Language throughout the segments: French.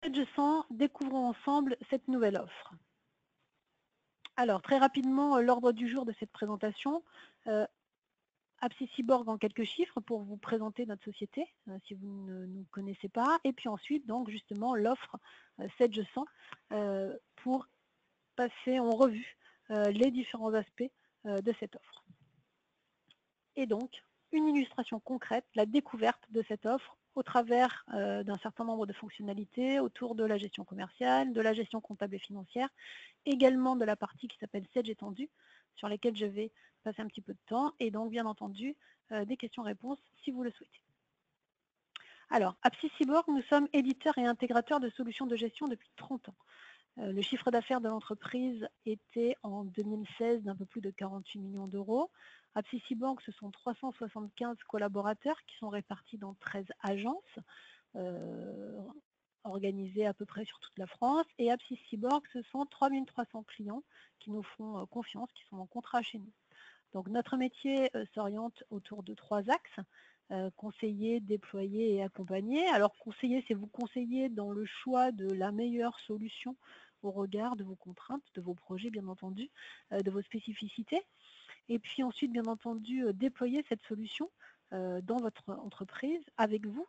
7G100, découvrons ensemble cette nouvelle offre. Alors, très rapidement, l'ordre du jour de cette présentation. AppSci en quelques chiffres pour vous présenter notre société, si vous ne nous connaissez pas. Et puis ensuite, donc justement, l'offre 7G100 pour passer en revue les différents aspects de cette offre. Et donc, une illustration concrète, la découverte de cette offre au travers d'un certain nombre de fonctionnalités autour de la gestion commerciale, de la gestion comptable et financière, également de la partie qui s'appelle Sedge étendue, sur lesquelles je vais passer un petit peu de temps, et donc bien entendu des questions-réponses si vous le souhaitez. Alors, AppSci Cyborg, nous sommes éditeurs et intégrateurs de solutions de gestion depuis 30 ans. Le chiffre d'affaires de l'entreprise était en 2016 d'un peu plus de 48 millions d'euros. AppSci Cyborg, ce sont 375 collaborateurs qui sont répartis dans 13 agences, organisées à peu près sur toute la France. Et AppSci Cyborg, ce sont 3300 clients qui nous font confiance, qui sont en contrat chez nous. Donc notre métier s'oriente autour de 3 axes. Conseiller, déployer et accompagner. Alors conseiller, c'est vous conseiller dans le choix de la meilleure solution au regard de vos contraintes, de vos projets bien entendu, de vos spécificités. Et puis ensuite, bien entendu, déployer cette solution dans votre entreprise avec vous,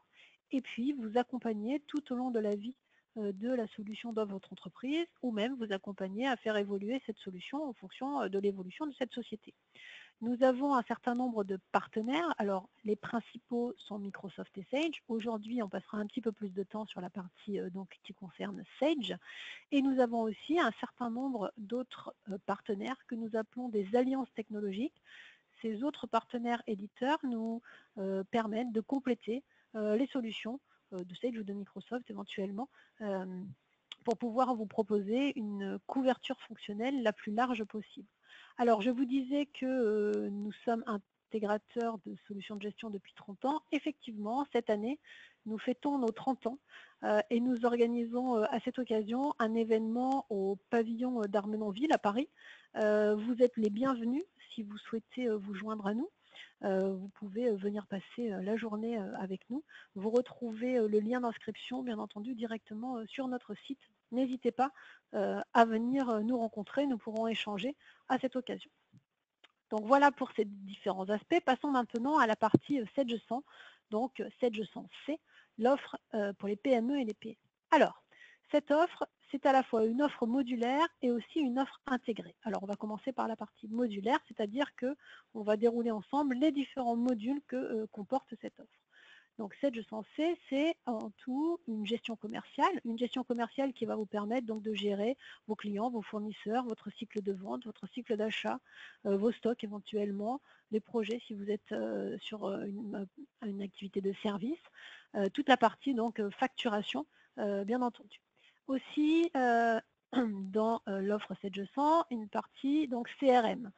et puis vous accompagner tout au long de la vie de la solution dans votre entreprise, ou même vous accompagner à faire évoluer cette solution en fonction de l'évolution de cette société. Nous avons un certain nombre de partenaires. Alors, les principaux sont Microsoft et Sage. Aujourd'hui, on passera un petit peu plus de temps sur la partie qui concerne Sage. Et nous avons aussi un certain nombre d'autres partenaires que nous appelons des alliances technologiques. Ces autres partenaires éditeurs nous permettent de compléter les solutions de Sage ou de Microsoft éventuellement pour pouvoir vous proposer une couverture fonctionnelle la plus large possible. Alors, je vous disais que nous sommes intégrateurs de solutions de gestion depuis 30 ans. Effectivement, cette année, nous fêtons nos 30 ans et nous organisons à cette occasion un événement au pavillon d'Armenonville à Paris. Vous êtes les bienvenus si vous souhaitez vous joindre à nous. Vous pouvez venir passer la journée avec nous. Vous retrouvez le lien d'inscription, bien entendu, directement sur notre site. N'hésitez pas à venir nous rencontrer, nous pourrons échanger à cette occasion. Donc voilà pour ces différents aspects. Passons maintenant à la partie Sedge100, donc Sedge100C, l'offre pour les PME et les PME. Alors, cette offre, c'est à la fois une offre modulaire et aussi une offre intégrée. Alors, on va commencer par la partie modulaire, c'est-à-dire qu'on va dérouler ensemble les différents modules que comporte cette offre. Donc, Sedge100C, c'est en tout une gestion commerciale qui va vous permettre donc de gérer vos clients, vos fournisseurs, votre cycle de vente, votre cycle d'achat, vos stocks éventuellement, les projets si vous êtes sur une activité de service, toute la partie donc facturation, bien entendu. Aussi, dans l'offre Sedge100, une partie donc CRM.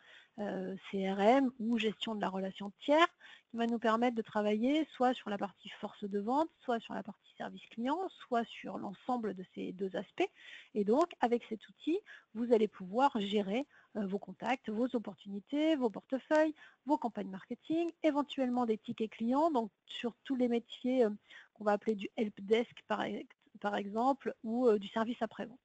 CRM ou gestion de la relation tiers, qui va nous permettre de travailler soit sur la partie force de vente, soit sur la partie service client, soit sur l'ensemble de ces deux aspects. Et donc, avec cet outil, vous allez pouvoir gérer vos contacts, vos opportunités, vos portefeuilles, vos campagnes marketing, éventuellement des tickets clients, donc sur tous les métiers qu'on va appeler du helpdesk par exemple, ou du service après-vente.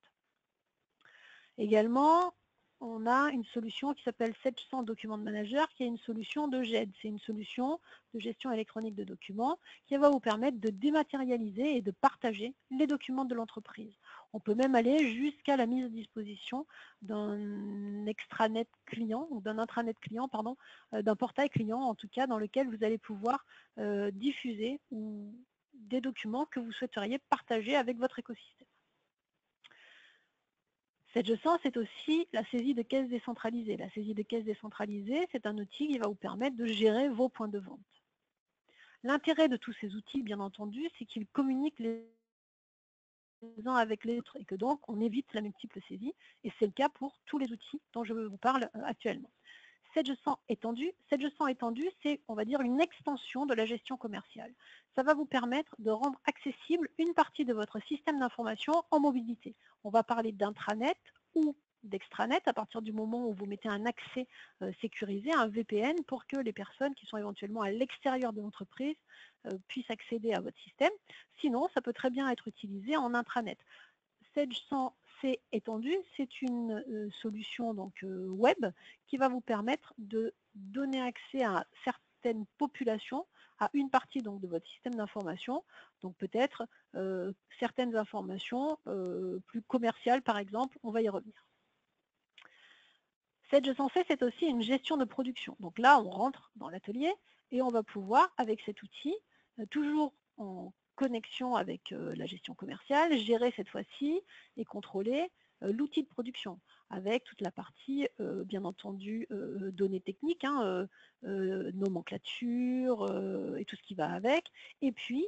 Également, on a une solution qui s'appelle Sedge100 Document Manager, qui est une solution de GED. C'est une solution de gestion électronique de documents qui va vous permettre de dématérialiser et de partager les documents de l'entreprise. On peut même aller jusqu'à la mise à disposition d'un extranet client, ou d'un intranet client, pardon, d'un portail client en tout cas, dans lequel vous allez pouvoir diffuser des documents que vous souhaiteriez partager avec votre écosystème. Sedge100, c'est aussi la saisie de caisse décentralisée. La saisie de caisse décentralisée, c'est un outil qui va vous permettre de gérer vos points de vente. L'intérêt de tous ces outils, bien entendu, c'est qu'ils communiquent les uns avec les autres et que donc on évite la multiple saisie, et c'est le cas pour tous les outils dont je vous parle actuellement. Sedge100 étendu, c'est, on va dire, une extension de la gestion commerciale. Ça va vous permettre de rendre accessible une partie de votre système d'information en mobilité. On va parler d'intranet ou d'extranet à partir du moment où vous mettez un accès sécurisé, un VPN, pour que les personnes qui sont éventuellement à l'extérieur de l'entreprise puissent accéder à votre système. Sinon, ça peut très bien être utilisé en intranet. Sage 100C étendu, c'est une solution donc, web qui va vous permettre de donner accès à certaines populations, à une partie donc, de votre système d'information, donc peut-être certaines informations plus commerciales par exemple, on va y revenir. Sage 100C, c'est aussi une gestion de production. Donc là, on rentre dans l'atelier et on va pouvoir, avec cet outil, toujours en connexion avec la gestion commerciale, gérer cette fois-ci et contrôler l'outil de production, avec toute la partie, bien entendu, données techniques, hein, nomenclature et tout ce qui va avec. Et puis,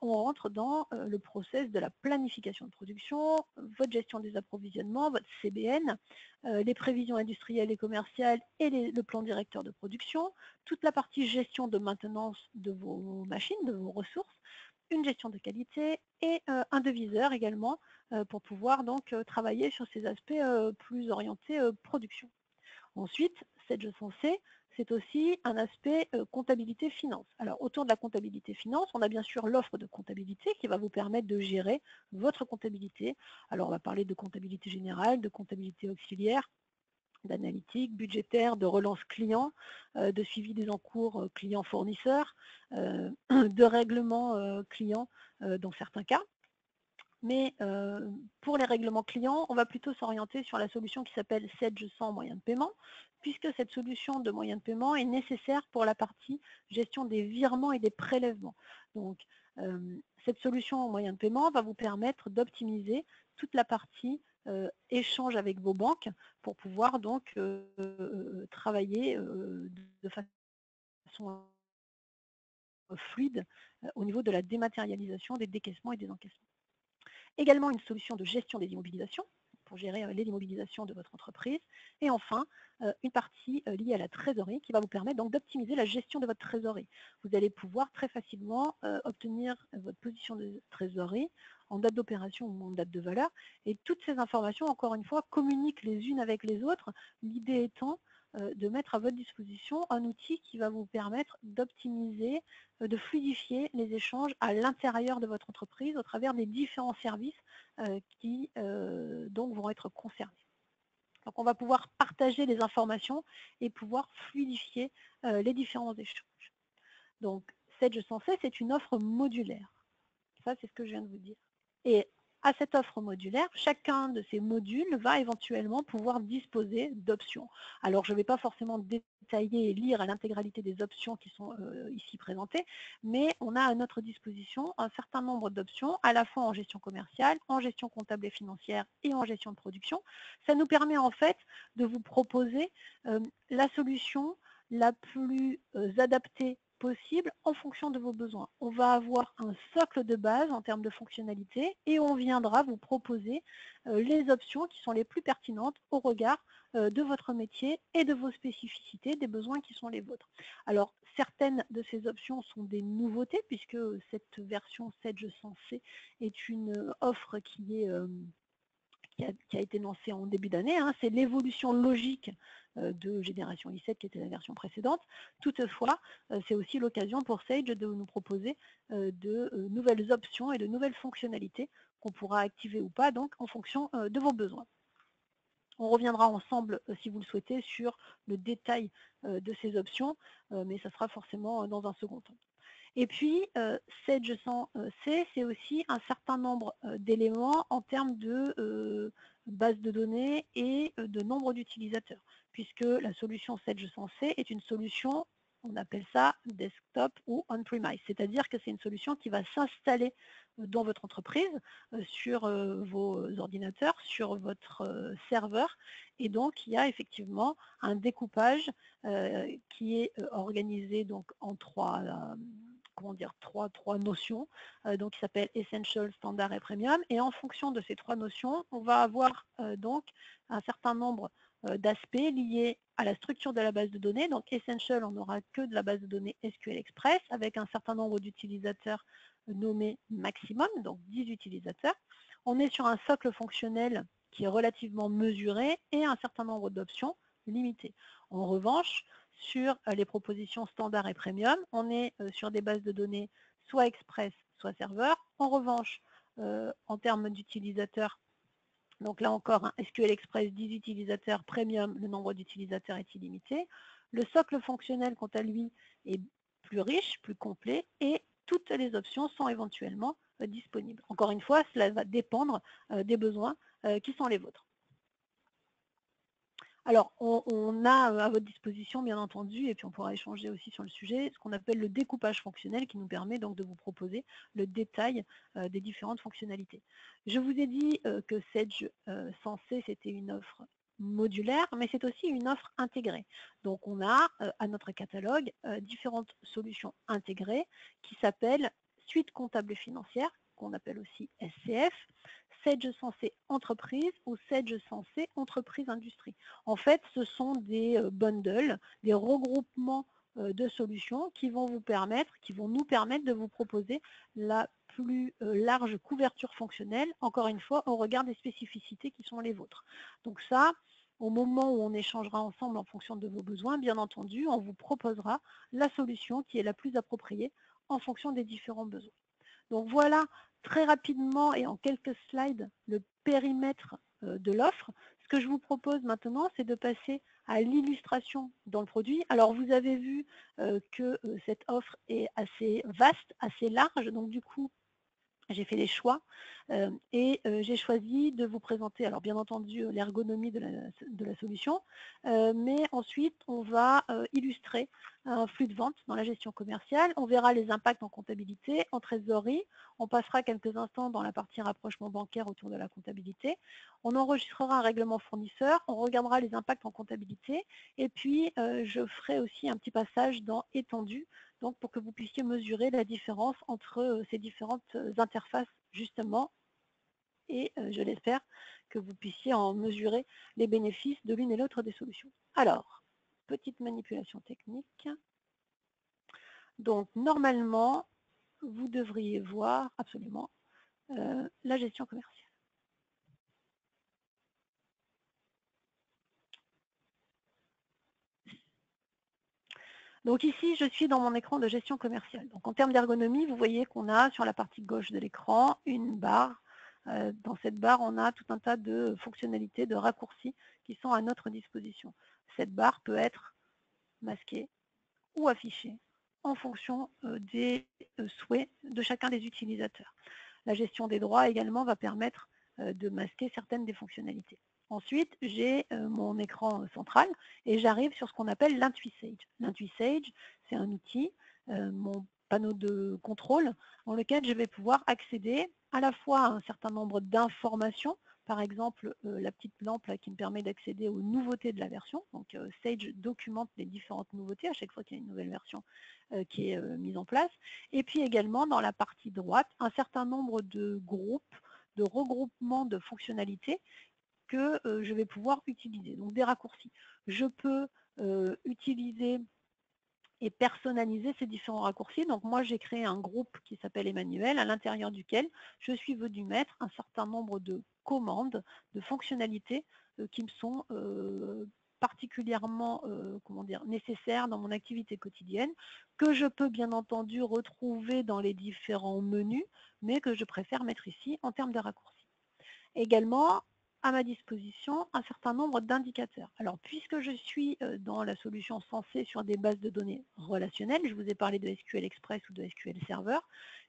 on rentre dans le process de la planification de production, votre gestion des approvisionnements, votre CBN, les prévisions industrielles et commerciales et le plan directeur de production, toute la partie gestion de maintenance de vos machines, de vos ressources, une gestion de qualité et un deviseur également pour pouvoir donc travailler sur ces aspects plus orientés production. Ensuite, Sage 100C, c'est aussi un aspect comptabilité finance. Alors autour de la comptabilité finance, on a bien sûr l'offre de comptabilité qui va vous permettre de gérer votre comptabilité. Alors on va parler de comptabilité générale, de comptabilité auxiliaire, d'analytique, budgétaire, de relance client, de suivi des encours clients-fournisseurs, de règlement client dans certains cas. Mais pour les règlements clients, on va plutôt s'orienter sur la solution qui s'appelle Sage 100 moyen de paiement, puisque cette solution de moyen de paiement est nécessaire pour la partie gestion des virements et des prélèvements. Donc, cette solution moyen de paiement va vous permettre d'optimiser toute la partie échange avec vos banques pour pouvoir donc travailler de façon fluide au niveau de la dématérialisation des décaissements et des encaissements. Également une solution de gestion des immobilisations pour gérer les immobilisations de votre entreprise. Et enfin, une partie liée à la trésorerie qui va vous permettre donc d'optimiser la gestion de votre trésorerie. Vous allez pouvoir très facilement obtenir votre position de trésorerie en date d'opération ou en date de valeur. Et toutes ces informations, encore une fois, communiquent les unes avec les autres. L'idée étant de mettre à votre disposition un outil qui va vous permettre d'optimiser, de fluidifier les échanges à l'intérieur de votre entreprise au travers des différents services qui donc vont être concernés. Donc on va pouvoir partager les informations et pouvoir fluidifier les différents échanges. Donc Sage 100C, c'est une offre modulaire. Ça, c'est ce que je viens de vous dire. Et à cette offre modulaire, chacun de ces modules va éventuellement pouvoir disposer d'options. Alors, je ne vais pas forcément détailler et lire à l'intégralité des options qui sont ici présentées, mais on a à notre disposition un certain nombre d'options, à la fois en gestion commerciale, en gestion comptable et financière et en gestion de production. Ça nous permet en fait de vous proposer la solution la plus adaptée possible en fonction de vos besoins. On va avoir un socle de base en termes de fonctionnalités et on viendra vous proposer les options qui sont les plus pertinentes au regard de votre métier et de vos spécificités, des besoins qui sont les vôtres. Alors, certaines de ces options sont des nouveautés puisque cette version Sage 100C est une offre qui a été lancée en début d'année. Hein. C'est l'évolution logique de Génération i7 qui était la version précédente. Toutefois, c'est aussi l'occasion pour Sage de nous proposer de nouvelles options et de nouvelles fonctionnalités qu'on pourra activer ou pas donc en fonction de vos besoins. On reviendra ensemble, si vous le souhaitez, sur le détail de ces options, mais ça sera forcément dans un second temps. Et puis, Sage 100C, c'est aussi un certain nombre d'éléments en termes de base de données et de nombre d'utilisateurs, puisque la solution Sage 100C est une solution, on appelle ça desktop ou on-premise, c'est-à-dire que c'est une solution qui va s'installer dans votre entreprise, sur vos ordinateurs, sur votre serveur, et donc il y a effectivement un découpage qui est organisé donc en trois notions, donc qui s'appellent Essential, Standard et Premium. Et en fonction de ces trois notions, on va avoir donc un certain nombre d'aspects liés à la structure de la base de données. Donc Essential, on n'aura que de la base de données SQL Express avec un certain nombre d'utilisateurs nommé maximum, donc 10 utilisateurs. On est sur un socle fonctionnel qui est relativement mesuré et un certain nombre d'options limitées. En revanche, sur les propositions standard et premium, on est sur des bases de données soit express, soit serveur. En revanche, en termes d'utilisateurs, donc là encore, un SQL Express 10 utilisateurs premium, le nombre d'utilisateurs est illimité. Le socle fonctionnel, quant à lui, est plus riche, plus complet, et toutes les options sont éventuellement disponibles. Encore une fois, cela va dépendre des besoins qui sont les vôtres. Alors, on a à votre disposition, bien entendu, et puis on pourra échanger aussi sur le sujet, ce qu'on appelle le découpage fonctionnel qui nous permet donc de vous proposer le détail des différentes fonctionnalités. Je vous ai dit que Sage Sensé, c'était une offre modulaire, mais c'est aussi une offre intégrée. Donc, on a à notre catalogue différentes solutions intégrées qui s'appellent Suite comptable et financière, qu'on appelle aussi SCF, Sage Sensé Entreprise ou Sage Sensé Entreprise Industrie. En fait, ce sont des bundles, des regroupements de solutions qui vont nous permettre de vous proposer la plus large couverture fonctionnelle, encore une fois, au regard des spécificités qui sont les vôtres. Donc ça, au moment où on échangera ensemble en fonction de vos besoins, bien entendu, on vous proposera la solution qui est la plus appropriée en fonction des différents besoins. Donc voilà, très rapidement et en quelques slides, le périmètre de l'offre. Ce que je vous propose maintenant, c'est de passer à l'illustration dans le produit. Alors vous avez vu que cette offre est assez vaste, assez large, donc du coup, j'ai fait les choix et j'ai choisi de vous présenter, alors bien entendu, l'ergonomie de la solution, mais ensuite, on va illustrer un flux de vente dans la gestion commerciale. On verra les impacts en comptabilité, en trésorerie. On passera quelques instants dans la partie rapprochement bancaire autour de la comptabilité. On enregistrera un règlement fournisseur. On regardera les impacts en comptabilité. Et puis, je ferai aussi un petit passage dans étendu, donc pour que vous puissiez mesurer la différence entre ces différentes interfaces justement, et je l'espère que vous puissiez en mesurer les bénéfices de l'une et l'autre des solutions. Alors, petite manipulation technique. Donc normalement, vous devriez voir absolument la gestion commerciale. Donc ici, je suis dans mon écran de gestion commerciale. Donc en termes d'ergonomie, vous voyez qu'on a sur la partie gauche de l'écran une barre. Dans cette barre, on a tout un tas de fonctionnalités, de raccourcis qui sont à notre disposition. Cette barre peut être masquée ou affichée en fonction des souhaits de chacun des utilisateurs. La gestion des droits également va permettre de masquer certaines des fonctionnalités. Ensuite, j'ai mon écran central et j'arrive sur ce qu'on appelle l'IntuiSage. L'IntuiSage, c'est un outil, mon panneau de contrôle, dans lequel je vais pouvoir accéder à la fois à un certain nombre d'informations, par exemple la petite lampe là, qui me permet d'accéder aux nouveautés de la version. Donc Sage documente les différentes nouveautés à chaque fois qu'il y a une nouvelle version qui est mise en place. Et puis également dans la partie droite, un certain nombre de groupes, de regroupements de fonctionnalités que je vais pouvoir utiliser. Donc des raccourcis. Je peux utiliser et personnaliser ces différents raccourcis. Donc moi, j'ai créé un groupe qui s'appelle Emmanuel, à l'intérieur duquel je suis venu mettre un certain nombre de commandes, de fonctionnalités qui me sont particulièrement comment dire, nécessaires dans mon activité quotidienne, que je peux bien entendu retrouver dans les différents menus, mais que je préfère mettre ici en termes de raccourcis. Également, à ma disposition un certain nombre d'indicateurs. Alors, puisque je suis dans la solution Sensé sur des bases de données relationnelles, je vous ai parlé de SQL Express ou de SQL Server,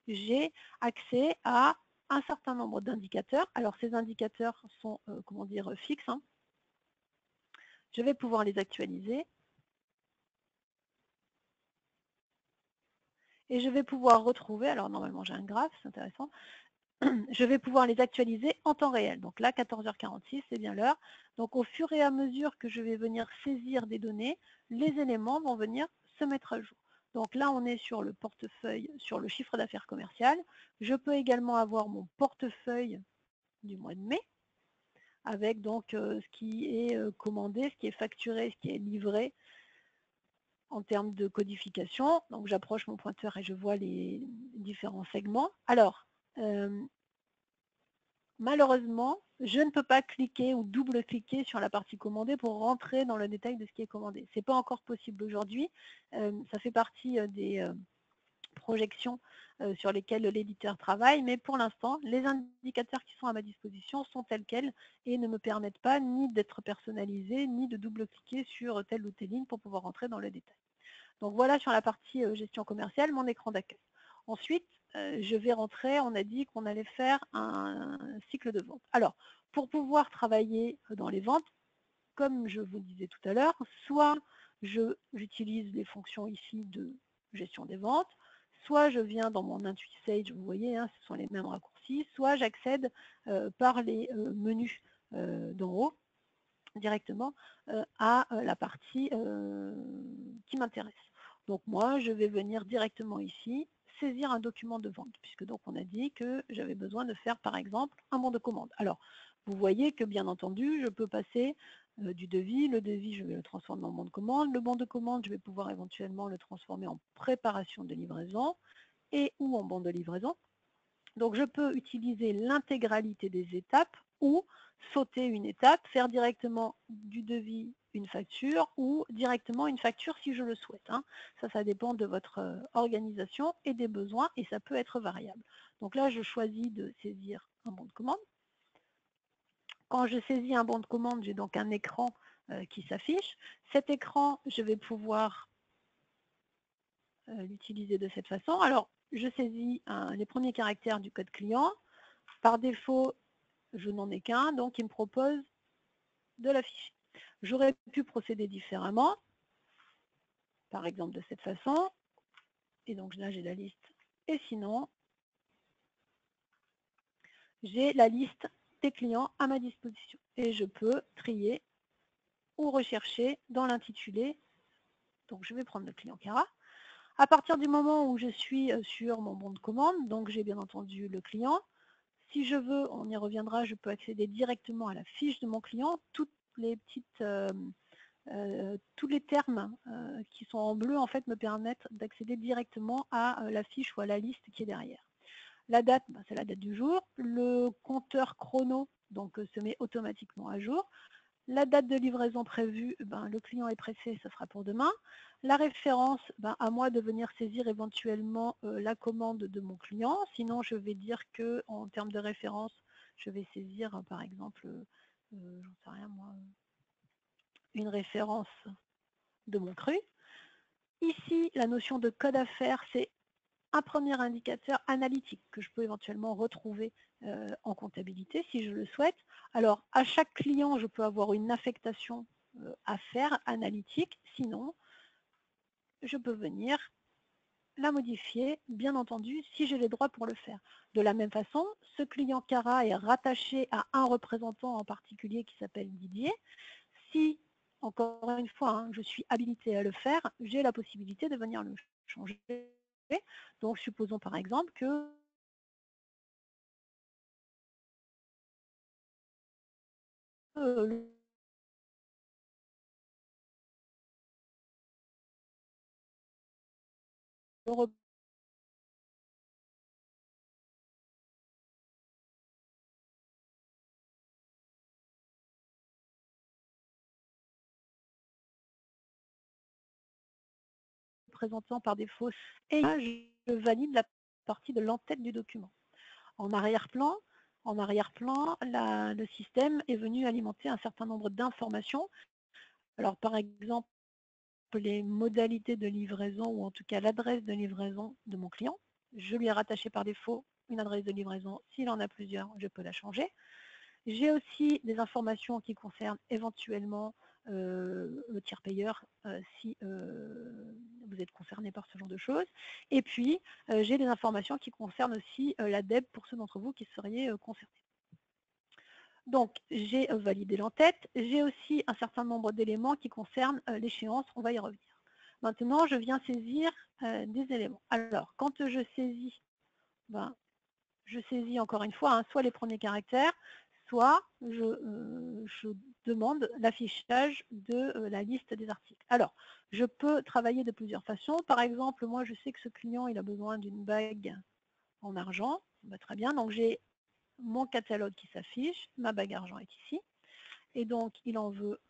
j'ai accès à un certain nombre d'indicateurs. Alors, ces indicateurs sont, comment dire, fixes. Hein. Je vais pouvoir les actualiser. Et je vais pouvoir retrouver, alors normalement j'ai un graphe, c'est intéressant, je vais pouvoir les actualiser en temps réel. Donc là, 14h46, c'est bien l'heure. Donc au fur et à mesure que je vais venir saisir des données, les éléments vont venir se mettre à jour. Donc là, on est sur le portefeuille, sur le chiffre d'affaires commercial. Je peux également avoir mon portefeuille du mois de mai, avec donc ce qui est commandé, ce qui est facturé, ce qui est livré en termes de codification. Donc j'approche mon pointeur et je vois les différents segments. Alors, malheureusement, je ne peux pas cliquer ou double-cliquer sur la partie commandée pour rentrer dans le détail de ce qui est commandé. Ce n'est pas encore possible aujourd'hui. Ça fait partie projections sur lesquelles l'éditeur travaille, mais pour l'instant, les indicateurs qui sont à ma disposition sont tels quels et ne me permettent pas ni d'être personnalisés, ni de double-cliquer sur telle ou telle ligne pour pouvoir rentrer dans le détail. Donc voilà sur la partie gestion commerciale, mon écran d'accueil. Ensuite, je vais rentrer, on a dit qu'on allait faire un cycle de vente. Alors, pour pouvoir travailler dans les ventes, comme je vous le disais tout à l'heure, soit j'utilise les fonctions ici de gestion des ventes, soit je viens dans mon IntuiSage, vous voyez, hein, ce sont les mêmes raccourcis, soit j'accède par les menus d'en haut directement à la partie qui m'intéresse. Donc moi, je vais venir directement ici, saisir un document de vente, puisque donc on a dit que j'avais besoin de faire par exemple un bon de commande. Alors, vous voyez que bien entendu, je peux passer du devis. Le devis, je vais le transformer en bon de commande. Le bon de commande, je vais pouvoir éventuellement le transformer en préparation de livraison et ou en bon de livraison. Donc je peux utiliser l'intégralité des étapes ou sauter une étape, faire directement du devis une facture ou directement une facture si je le souhaite. Hein. Ça dépend de votre organisation et des besoins et ça peut être variable. Donc là, je choisis de saisir un bon de commande. Quand je saisis un bon de commande, j'ai donc un écran qui s'affiche. Cet écran, je vais pouvoir l'utiliser de cette façon. Alors, je saisis les premiers caractères du code client. Par défaut, je n'en ai qu'un, donc il me propose de l'afficher. J'aurais pu procéder différemment, par exemple de cette façon, et donc là j'ai la liste, et sinon, j'ai la liste des clients à ma disposition. Et je peux trier ou rechercher dans l'intitulé. Donc je vais prendre le client Cara. À partir du moment où je suis sur mon bon de commande, donc j'ai bien entendu le client. Si je veux, on y reviendra, je peux accéder directement à la fiche de mon client. Toutes les petites, tous les termes qui sont en bleu en fait me permettent d'accéder directement à la fiche ou à la liste qui est derrière. La date, c'est la date du jour. Le compteur chrono donc, se met automatiquement à jour. La date de livraison prévue, le client est pressé, ce sera pour demain. La référence, à moi de venir saisir éventuellement la commande de mon client. Sinon, je vais dire qu'en termes de référence, je vais saisir par exemple, j'en sais rien moi, une référence de mon cru. Ici, la notion de code à faire, c'est un premier indicateur analytique que je peux éventuellement retrouver en comptabilité si je le souhaite. Alors, à chaque client, je peux avoir une affectation à faire analytique. Sinon, je peux venir la modifier, bien entendu, si j'ai les droits pour le faire. De la même façon, ce client Cara est rattaché à un représentant en particulier qui s'appelle Didier. Si, encore une fois, hein, je suis habilitée à le faire, j'ai la possibilité de venir le changer. Donc, supposons par exemple que le représentant par défaut et je valide la partie de l'entête du document. En arrière-plan, le système est venu alimenter un certain nombre d'informations. Alors par exemple, les modalités de livraison ou en tout cas l'adresse de livraison de mon client. Je lui ai rattaché par défaut une adresse de livraison. S'il en a plusieurs, je peux la changer. J'ai aussi des informations qui concernent éventuellement le tiers payeur si vous êtes concerné par ce genre de choses. Et puis, j'ai des informations qui concernent aussi la DEB pour ceux d'entre vous qui seraient concernés. Donc, j'ai validé l'entête. J'ai aussi un certain nombre d'éléments qui concernent l'échéance. On va y revenir. Maintenant, je viens saisir des éléments. Alors, quand je saisis, je saisis encore une fois, soit les premiers caractères, soit je demande l'affichage de la liste des articles. Alors, je peux travailler de plusieurs façons. Par exemple, moi, je sais que ce client, il a besoin d'une bague en argent. Très bien, donc j'ai mon catalogue qui s'affiche, ma bague argent est ici, et donc il en veut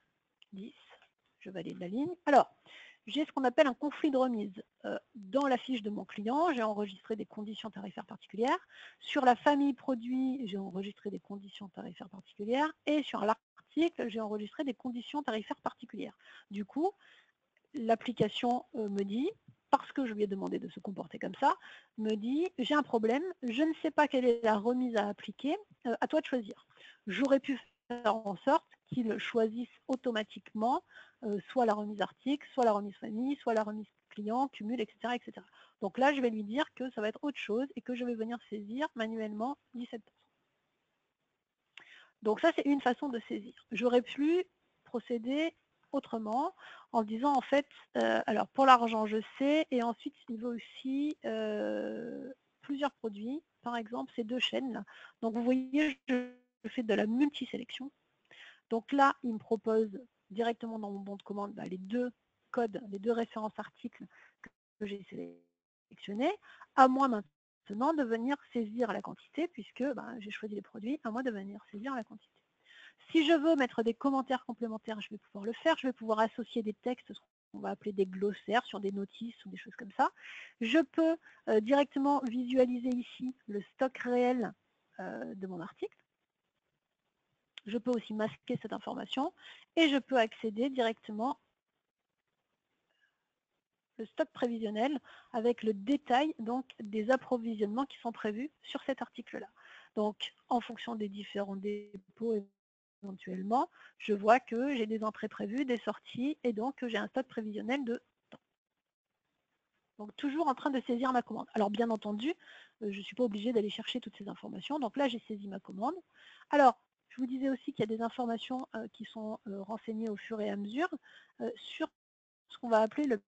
10, je valide la ligne. Alors, j'ai ce qu'on appelle un conflit de remise. Dans la fiche de mon client, j'ai enregistré des conditions tarifaires particulières. Sur la famille produit, j'ai enregistré des conditions tarifaires particulières. Et sur l'article, j'ai enregistré des conditions tarifaires particulières. Du coup, l'application me dit, parce que je lui ai demandé de se comporter comme ça, me dit, j'ai un problème, je ne sais pas quelle est la remise à appliquer, à toi de choisir. J'aurais pu faire en sorte qu'il choisisse automatiquement soit la remise article, soit la remise famille, soit la remise client, cumul, etc., etc. Donc là, je vais lui dire que ça va être autre chose et que je vais venir saisir manuellement 17%. Donc ça, c'est une façon de saisir. J'aurais pu procéder autrement en disant en fait, alors pour l'argent je sais, et ensuite il veut aussi plusieurs produits, par exemple ces deux chaînes là. Donc vous voyez, je fais de la multisélection. Donc là, il me propose directement dans mon bon de commande les deux codes, les deux références articles que j'ai sélectionnés, à moi maintenant de venir saisir la quantité, puisque j'ai choisi les produits, à moi de venir saisir la quantité. Si je veux mettre des commentaires complémentaires, je vais pouvoir le faire. Je vais pouvoir associer des textes, ce qu'on va appeler des glossaires sur des notices ou des choses comme ça. Je peux directement visualiser ici le stock réel de mon article. Je peux aussi masquer cette information et je peux accéder directement au stock prévisionnel avec le détail donc, des approvisionnements qui sont prévus sur cet article-là. Donc, en fonction des différents dépôts éventuellement, je vois que j'ai des entrées prévues, des sorties, et donc j'ai un stock prévisionnel de temps. Donc toujours en train de saisir ma commande. Alors bien entendu, je ne suis pas obligée d'aller chercher toutes ces informations. Donc là, j'ai saisi ma commande. Alors, je vous disais aussi qu'il y a des informations qui sont renseignées au fur et à mesure sur ce qu'on va appeler le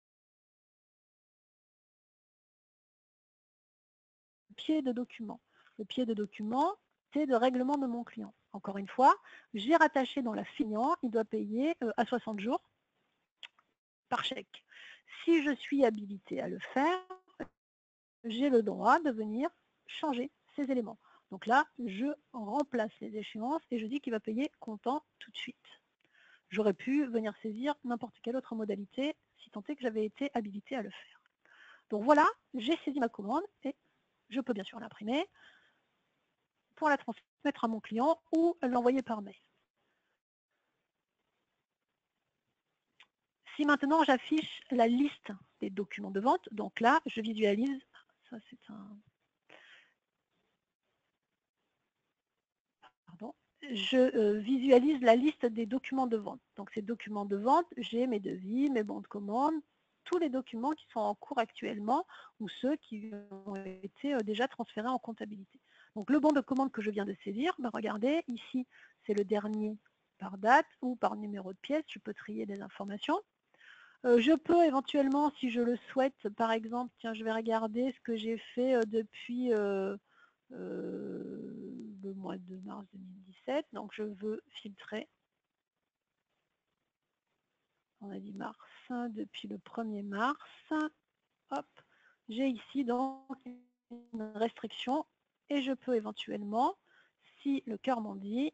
pied de document. Le pied de document, c'est le règlement de mon client. Encore une fois, j'ai rattaché dans la finance, il doit payer à 60 jours par chèque. Si je suis habilitée à le faire, j'ai le droit de venir changer ces éléments. Donc là, je remplace les échéances et je dis qu'il va payer comptant tout de suite. J'aurais pu venir saisir n'importe quelle autre modalité si tant est que j'avais été habilitée à le faire. Donc voilà, j'ai saisi ma commande et je peux bien sûr l'imprimer pour la transmettre à mon client ou l'envoyer par mail. Si maintenant j'affiche la liste des documents de vente, donc là, je visualise, ça c'est un... Pardon, je visualise la liste des documents de vente. Donc ces documents de vente, j'ai mes devis, mes bons de commande, tous les documents qui sont en cours actuellement ou ceux qui ont été déjà transférés en comptabilité. Donc le bon de commande que je viens de saisir, regardez, ici c'est le dernier par date ou par numéro de pièce, je peux trier des informations. Je peux éventuellement, si je le souhaite, par exemple, tiens, je vais regarder ce que j'ai fait depuis le mois de mars 2017. Donc, je veux filtrer. On a dit mars, depuis le 1er mars. Hop, j'ai ici donc une restriction et je peux éventuellement, si le cœur m'en dit,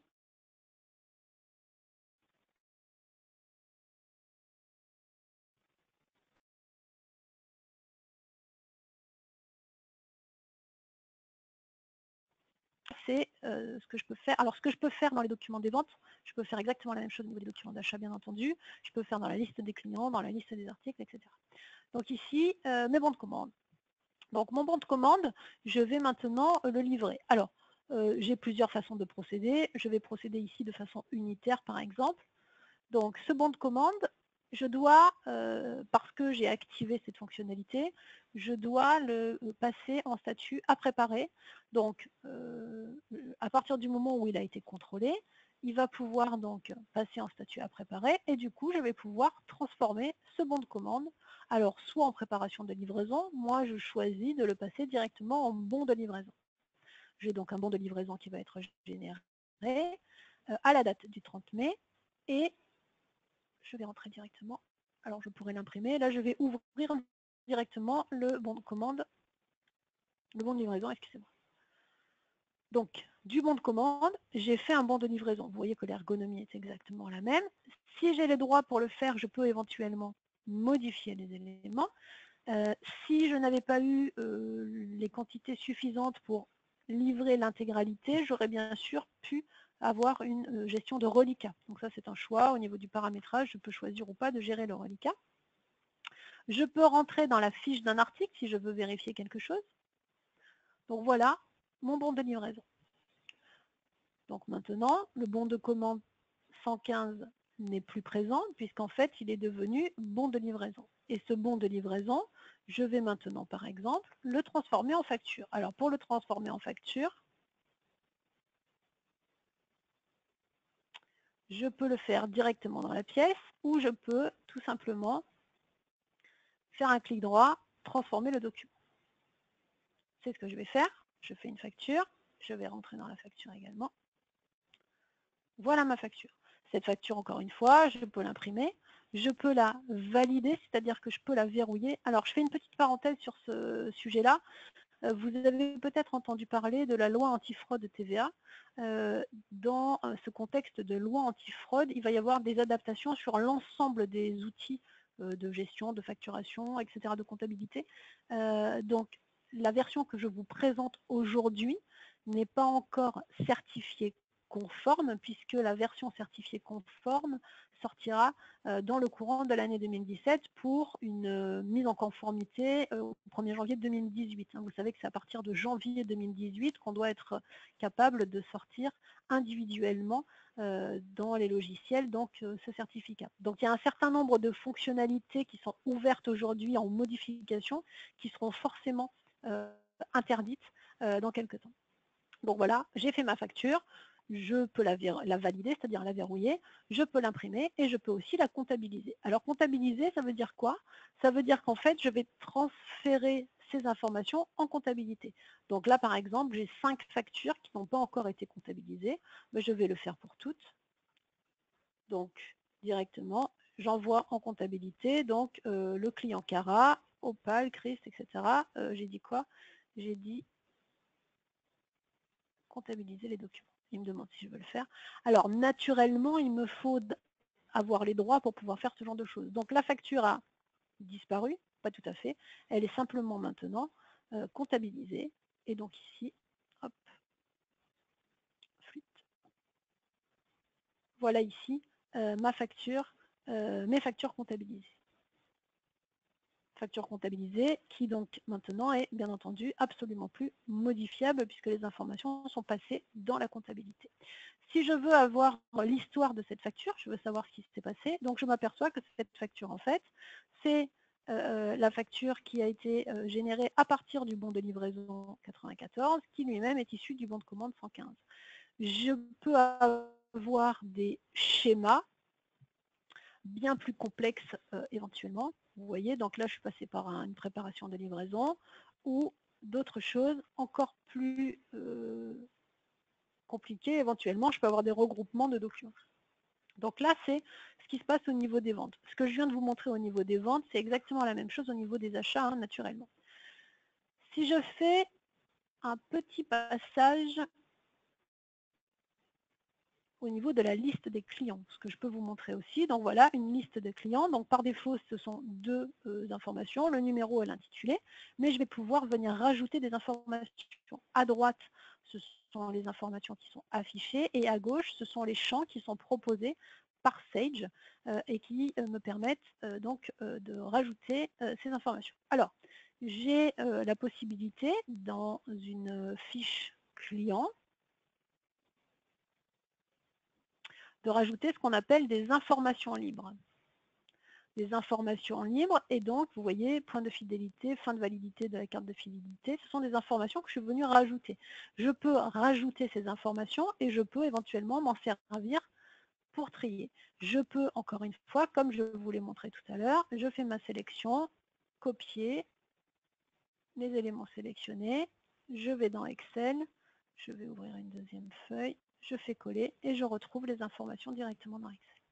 c'est ce que je peux faire. Alors, ce que je peux faire dans les documents des ventes, je peux faire exactement la même chose au niveau des documents d'achat, bien entendu. Je peux faire dans la liste des clients, dans la liste des articles, etc. Donc ici, mes bons de commande. Donc mon bon de commande, je vais maintenant le livrer. Alors, j'ai plusieurs façons de procéder. Je vais procéder ici de façon unitaire, par exemple. Donc ce bon de commande, je dois, parce que j'ai activé cette fonctionnalité, je dois le passer en statut à préparer. Donc à partir du moment où il a été contrôlé, il va pouvoir donc passer en statut à préparer et du coup je vais pouvoir transformer ce bon de commande. Alors soit en préparation de livraison, moi je choisis de le passer directement en bon de livraison. J'ai donc un bon de livraison qui va être généré à la date du 30 mai et je vais rentrer directement. Alors je pourrais l'imprimer. Là, je vais ouvrir directement le bon de commande, le bon de livraison, excusez-moi. Donc, du bon de commande, j'ai fait un bon de livraison. Vous voyez que l'ergonomie est exactement la même. Si j'ai les droits pour le faire, je peux éventuellement modifier les éléments. Si je n'avais pas eu les quantités suffisantes pour livrer l'intégralité, j'aurais bien sûr pu avoir une gestion de reliquat. Donc ça, c'est un choix. Au niveau du paramétrage, je peux choisir ou pas de gérer le reliquat. Je peux rentrer dans la fiche d'un article si je veux vérifier quelque chose. Donc voilà mon bon de livraison. Donc maintenant, le bon de commande 115 n'est plus présent puisqu'en fait, il est devenu bon de livraison. Et ce bon de livraison, je vais maintenant, par exemple, le transformer en facture. Alors, pour le transformer en facture, je peux le faire directement dans la pièce ou je peux tout simplement faire un clic droit, transformer le document. C'est ce que je vais faire. Je fais une facture. Je vais rentrer dans la facture également. Voilà ma facture. Cette facture, encore une fois, je peux l'imprimer, je peux la valider, c'est-à-dire que je peux la verrouiller. Alors, je fais une petite parenthèse sur ce sujet-là. Vous avez peut-être entendu parler de la loi antifraude TVA. Dans ce contexte de loi antifraude, il va y avoir des adaptations sur l'ensemble des outils de gestion, de facturation, etc., de comptabilité. Donc, la version que je vous présente aujourd'hui n'est pas encore certifiée conforme, puisque la version certifiée conforme sortira dans le courant de l'année 2017 pour une mise en conformité au 1er janvier 2018. Vous savez que c'est à partir de janvier 2018 qu'on doit être capable de sortir individuellement dans les logiciels donc ce certificat. Donc il y a un certain nombre de fonctionnalités qui sont ouvertes aujourd'hui en modification qui seront forcément interdites dans quelques temps. Donc voilà, j'ai fait ma facture, je peux la valider, c'est-à-dire la verrouiller, je peux l'imprimer et je peux aussi la comptabiliser. Alors comptabiliser, ça veut dire quoi? Ça veut dire qu'en fait, je vais transférer ces informations en comptabilité. Donc là, par exemple, j'ai 5 factures qui n'ont pas encore été comptabilisées, mais je vais le faire pour toutes. Donc directement, j'envoie en comptabilité donc le client Cara, Opal, Christ, etc. J'ai dit quoi? J'ai dit comptabiliser les documents. Il me demande si je veux le faire. Alors, naturellement, il me faut avoir les droits pour pouvoir faire ce genre de choses. Donc, la facture a disparu, pas tout à fait. Elle est simplement maintenant comptabilisée. Et donc ici, hop, flûte. Voilà ici ma facture, mes factures comptabilisées. Facture comptabilisée qui donc maintenant est bien entendu absolument plus modifiable puisque les informations sont passées dans la comptabilité. Si je veux avoir l'histoire de cette facture, je veux savoir ce qui s'est passé, donc je m'aperçois que cette facture en fait, c'est la facture qui a été générée à partir du bon de livraison 94 qui lui-même est issu du bon de commande 115. Je peux avoir des schémas bien plus complexes éventuellement. Vous voyez, donc là, je suis passée par une préparation de livraison ou d'autres choses encore plus compliquées. Éventuellement, je peux avoir des regroupements de documents. Donc là, c'est ce qui se passe au niveau des ventes. Ce que je viens de vous montrer au niveau des ventes, c'est exactement la même chose au niveau des achats, naturellement. Si je fais un petit passage au niveau de la liste des clients, ce que je peux vous montrer aussi. Donc voilà, une liste de clients. Donc par défaut, ce sont deux informations, le numéro et l'intitulé, mais je vais pouvoir venir rajouter des informations. À droite, ce sont les informations qui sont affichées, et à gauche, ce sont les champs qui sont proposés par Sage et qui me permettent donc de rajouter ces informations. Alors, j'ai la possibilité dans une fiche client de rajouter ce qu'on appelle des informations libres. Des informations libres, et donc, vous voyez, point de fidélité, fin de validité de la carte de fidélité, ce sont des informations que je suis venue rajouter. Je peux rajouter ces informations et je peux éventuellement m'en servir pour trier. Je peux, encore une fois, comme je vous l'ai montré tout à l'heure, je fais ma sélection, copier, les éléments sélectionnés, je vais dans Excel, je vais ouvrir une deuxième feuille, je fais coller et je retrouve les informations directement dans Excel.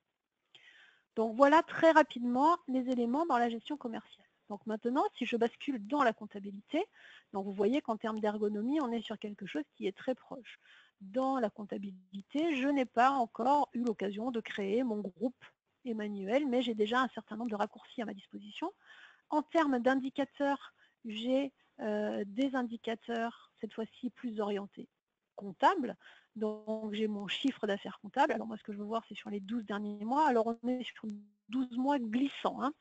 Donc voilà très rapidement les éléments dans la gestion commerciale. Donc maintenant, si je bascule dans la comptabilité, donc vous voyez qu'en termes d'ergonomie, on est sur quelque chose qui est très proche. Dans la comptabilité, je n'ai pas encore eu l'occasion de créer mon groupe et manuel, mais j'ai déjà un certain nombre de raccourcis à ma disposition. En termes d'indicateurs, j'ai des indicateurs, cette fois-ci plus orientés comptables. Donc j'ai mon chiffre d'affaires comptable. Alors moi, ce que je veux voir, c'est sur les 12 derniers mois. Alors on est sur 12 mois glissants, hein.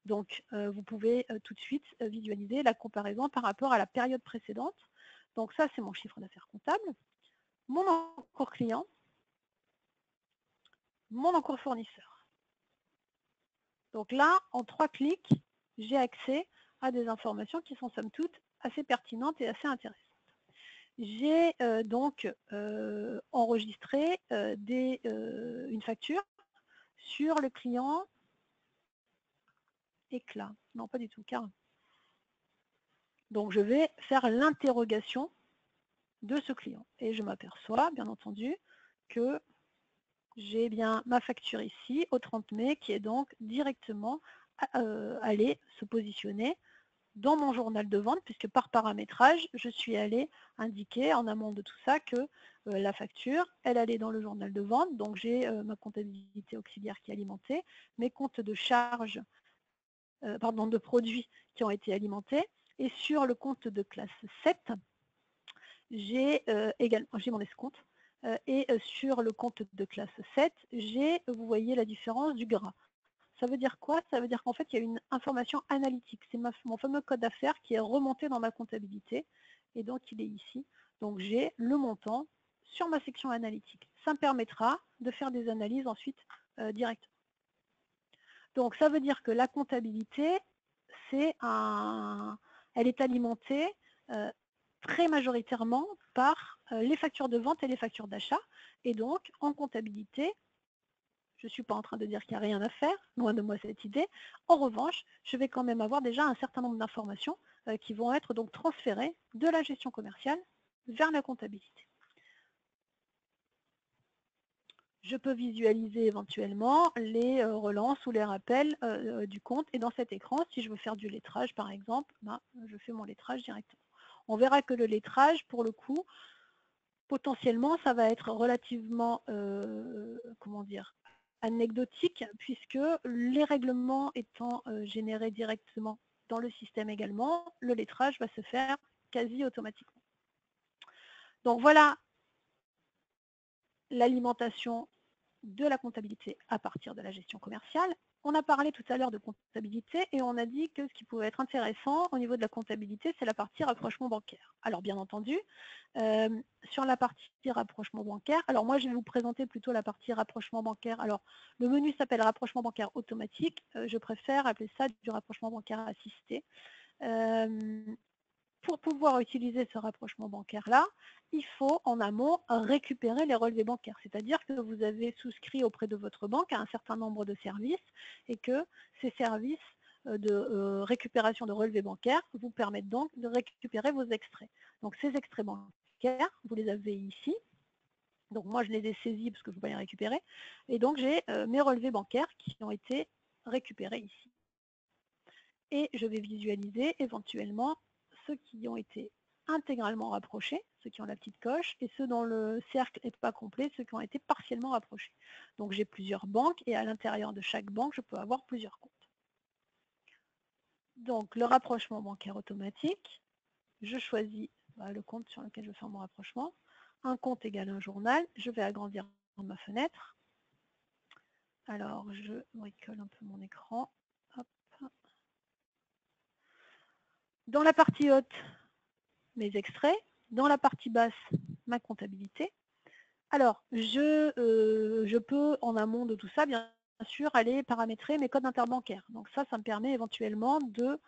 Donc vous pouvez tout de suite visualiser la comparaison par rapport à la période précédente. Donc ça, c'est mon chiffre d'affaires comptable, mon encours client, mon encours fournisseur. Donc là, en 3 clics, j'ai accès à des informations qui sont somme toute assez pertinentes et assez intéressantes. J'ai donc enregistré une facture sur le client éclat. Non, pas du tout, car. Donc je vais faire l'interrogation de ce client. Et je m'aperçois, bien entendu, que j'ai bien ma facture ici, au 30 mai, qui est donc directement allée se positionner dans mon journal de vente, puisque par paramétrage, je suis allée indiquer en amont de tout ça que la facture, elle allait dans le journal de vente. Donc j'ai ma comptabilité auxiliaire qui est alimentée, mes comptes de charges, de produits qui ont été alimentés. Et sur le compte de classe 7, j'ai également mon escompte. Et sur le compte de classe 7, vous voyez la différence du gras. Ça veut dire quoi? Ça veut dire qu'en fait, il y a une information analytique. C'est mon fameux code d'affaires qui est remonté dans ma comptabilité. Et donc, il est ici. Donc, j'ai le montant sur ma section analytique. Ça me permettra de faire des analyses ensuite directement. Donc, ça veut dire que la comptabilité, elle est alimentée très majoritairement par les factures de vente et les factures d'achat. Et donc, en comptabilité, je ne suis pas en train de dire qu'il n'y a rien à faire, loin de moi cette idée. En revanche, je vais quand même avoir déjà un certain nombre d'informations qui vont être donc transférées de la gestion commerciale vers la comptabilité. Je peux visualiser éventuellement les relances ou les rappels du compte. Et dans cet écran, si je veux faire du lettrage, par exemple, je fais mon lettrage directement. On verra que le lettrage, pour le coup, potentiellement, ça va être relativement, anecdotique, puisque les règlements étant générés directement dans le système également, le lettrage va se faire quasi automatiquement. Donc voilà l'alimentation de la comptabilité à partir de la gestion commerciale. On a parlé tout à l'heure de comptabilité et on a dit que ce qui pouvait être intéressant au niveau de la comptabilité, c'est la partie rapprochement bancaire. Alors bien entendu, sur la partie rapprochement bancaire, alors moi je vais vous présenter plutôt la partie rapprochement bancaire. Alors le menu s'appelle rapprochement bancaire automatique, je préfère appeler ça du rapprochement bancaire assisté. Pour pouvoir utiliser ce rapprochement bancaire-là, il faut en amont récupérer les relevés bancaires. C'est-à-dire que vous avez souscrit auprès de votre banque à un certain nombre de services et que ces services de récupération de relevés bancaires vous permettent donc de récupérer vos extraits. Donc ces extraits bancaires, vous les avez ici. Donc moi je les ai saisis parce que je ne peux pas les récupérer. Et donc j'ai mes relevés bancaires qui ont été récupérés ici. Et je vais visualiser éventuellement ceux qui ont été intégralement rapprochés, ceux qui ont la petite coche, et ceux dont le cercle n'est pas complet, ceux qui ont été partiellement rapprochés. Donc j'ai plusieurs banques, et à l'intérieur de chaque banque, je peux avoir plusieurs comptes. Donc le rapprochement bancaire automatique, je choisis le compte sur lequel je fais mon rapprochement. Un compte égale un journal, je vais agrandir ma fenêtre. Alors je bricole un peu mon écran. Hop. Dans la partie haute, mes extraits, dans la partie basse, ma comptabilité. Alors, je peux, en amont de tout ça, bien sûr, aller paramétrer mes codes interbancaires. Donc ça me permet éventuellement de,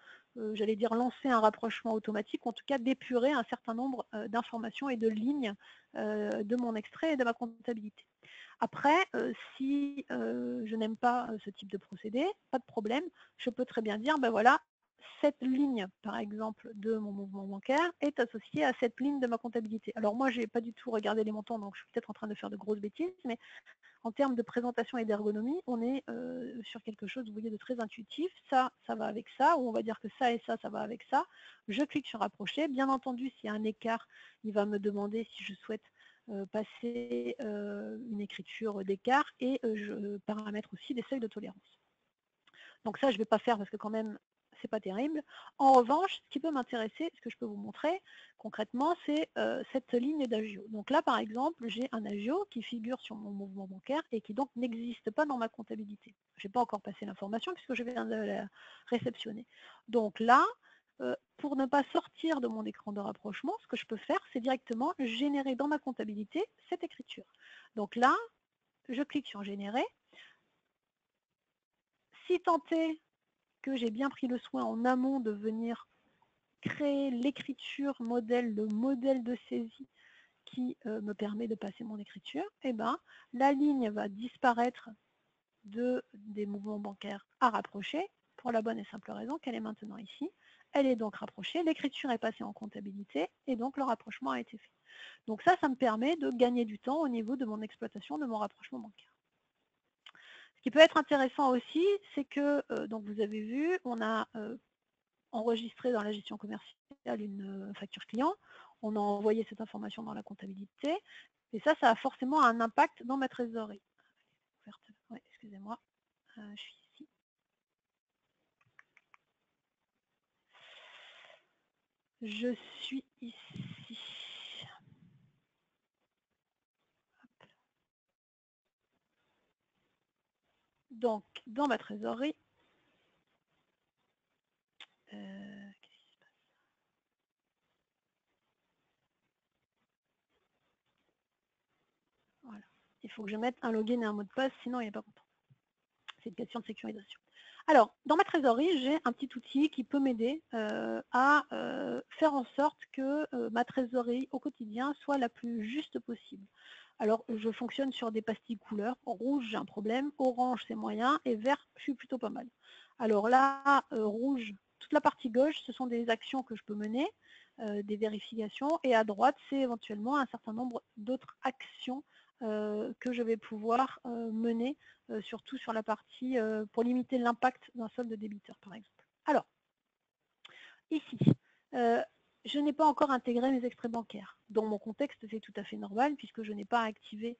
j'allais dire, lancer un rapprochement automatique, ou en tout cas d'épurer un certain nombre d'informations et de lignes de mon extrait et de ma comptabilité. Après, si je n'aime pas ce type de procédé, pas de problème, je peux très bien dire, ben voilà, cette ligne, par exemple, de mon mouvement bancaire est associée à cette ligne de ma comptabilité. Alors moi, je n'ai pas du tout regardé les montants, donc je suis peut-être en train de faire de grosses bêtises, mais en termes de présentation et d'ergonomie, on est sur quelque chose, vous voyez, de très intuitif. Ça va avec ça, ou on va dire que ça et ça va avec ça. Je clique sur rapprocher. Bien entendu, s'il y a un écart, il va me demander si je souhaite passer une écriture d'écart et je paramètre aussi des seuils de tolérance. Donc ça, je ne vais pas faire parce que quand même, c'est pas terrible. En revanche, ce qui peut m'intéresser, ce que je peux vous montrer concrètement, c'est cette ligne d'agio. Donc là, par exemple, j'ai un agio qui figure sur mon mouvement bancaire et qui donc n'existe pas dans ma comptabilité. Je n'ai pas encore passé l'information puisque je viens de la réceptionner. Donc là, pour ne pas sortir de mon écran de rapprochement, ce que je peux faire, c'est directement générer dans ma comptabilité cette écriture. Donc là, je clique sur générer. Si tant est que j'ai bien pris le soin en amont de venir créer l'écriture modèle, le modèle de saisie qui me permet de passer mon écriture, et ben, la ligne va disparaître des mouvements bancaires à rapprocher pour la bonne et simple raison qu'elle est maintenant ici. Elle est donc rapprochée, l'écriture est passée en comptabilité et donc le rapprochement a été fait. Donc ça me permet de gagner du temps au niveau de mon exploitation de mon rapprochement bancaire. Ce qui peut être intéressant aussi, c'est que, donc vous avez vu, on a enregistré dans la gestion commerciale une facture client, on a envoyé cette information dans la comptabilité, et ça a forcément un impact dans ma trésorerie. Ouais, excusez-moi, je suis ici. Je suis ici. Hop. Donc, dans ma trésorerie, qu'est-ce qui se passe? Voilà. Il faut que je mette un login et un mot de passe, sinon il n'est pas content. C'est une question de sécurisation. Alors, dans ma trésorerie, j'ai un petit outil qui peut m'aider à faire en sorte que ma trésorerie au quotidien soit la plus juste possible. Alors, je fonctionne sur des pastilles couleurs. Rouge, j'ai un problème. Orange, c'est moyen. Et vert, je suis plutôt pas mal. Alors là, rouge, toute la partie gauche, ce sont des actions que je peux mener, des vérifications. Et à droite, c'est éventuellement un certain nombre d'autres actions que je vais pouvoir mener, surtout sur la partie pour limiter l'impact d'un solde de débiteur, par exemple. Alors, ici, je n'ai pas encore intégré mes extraits bancaires. Dans mon contexte, c'est tout à fait normal puisque je n'ai pas activé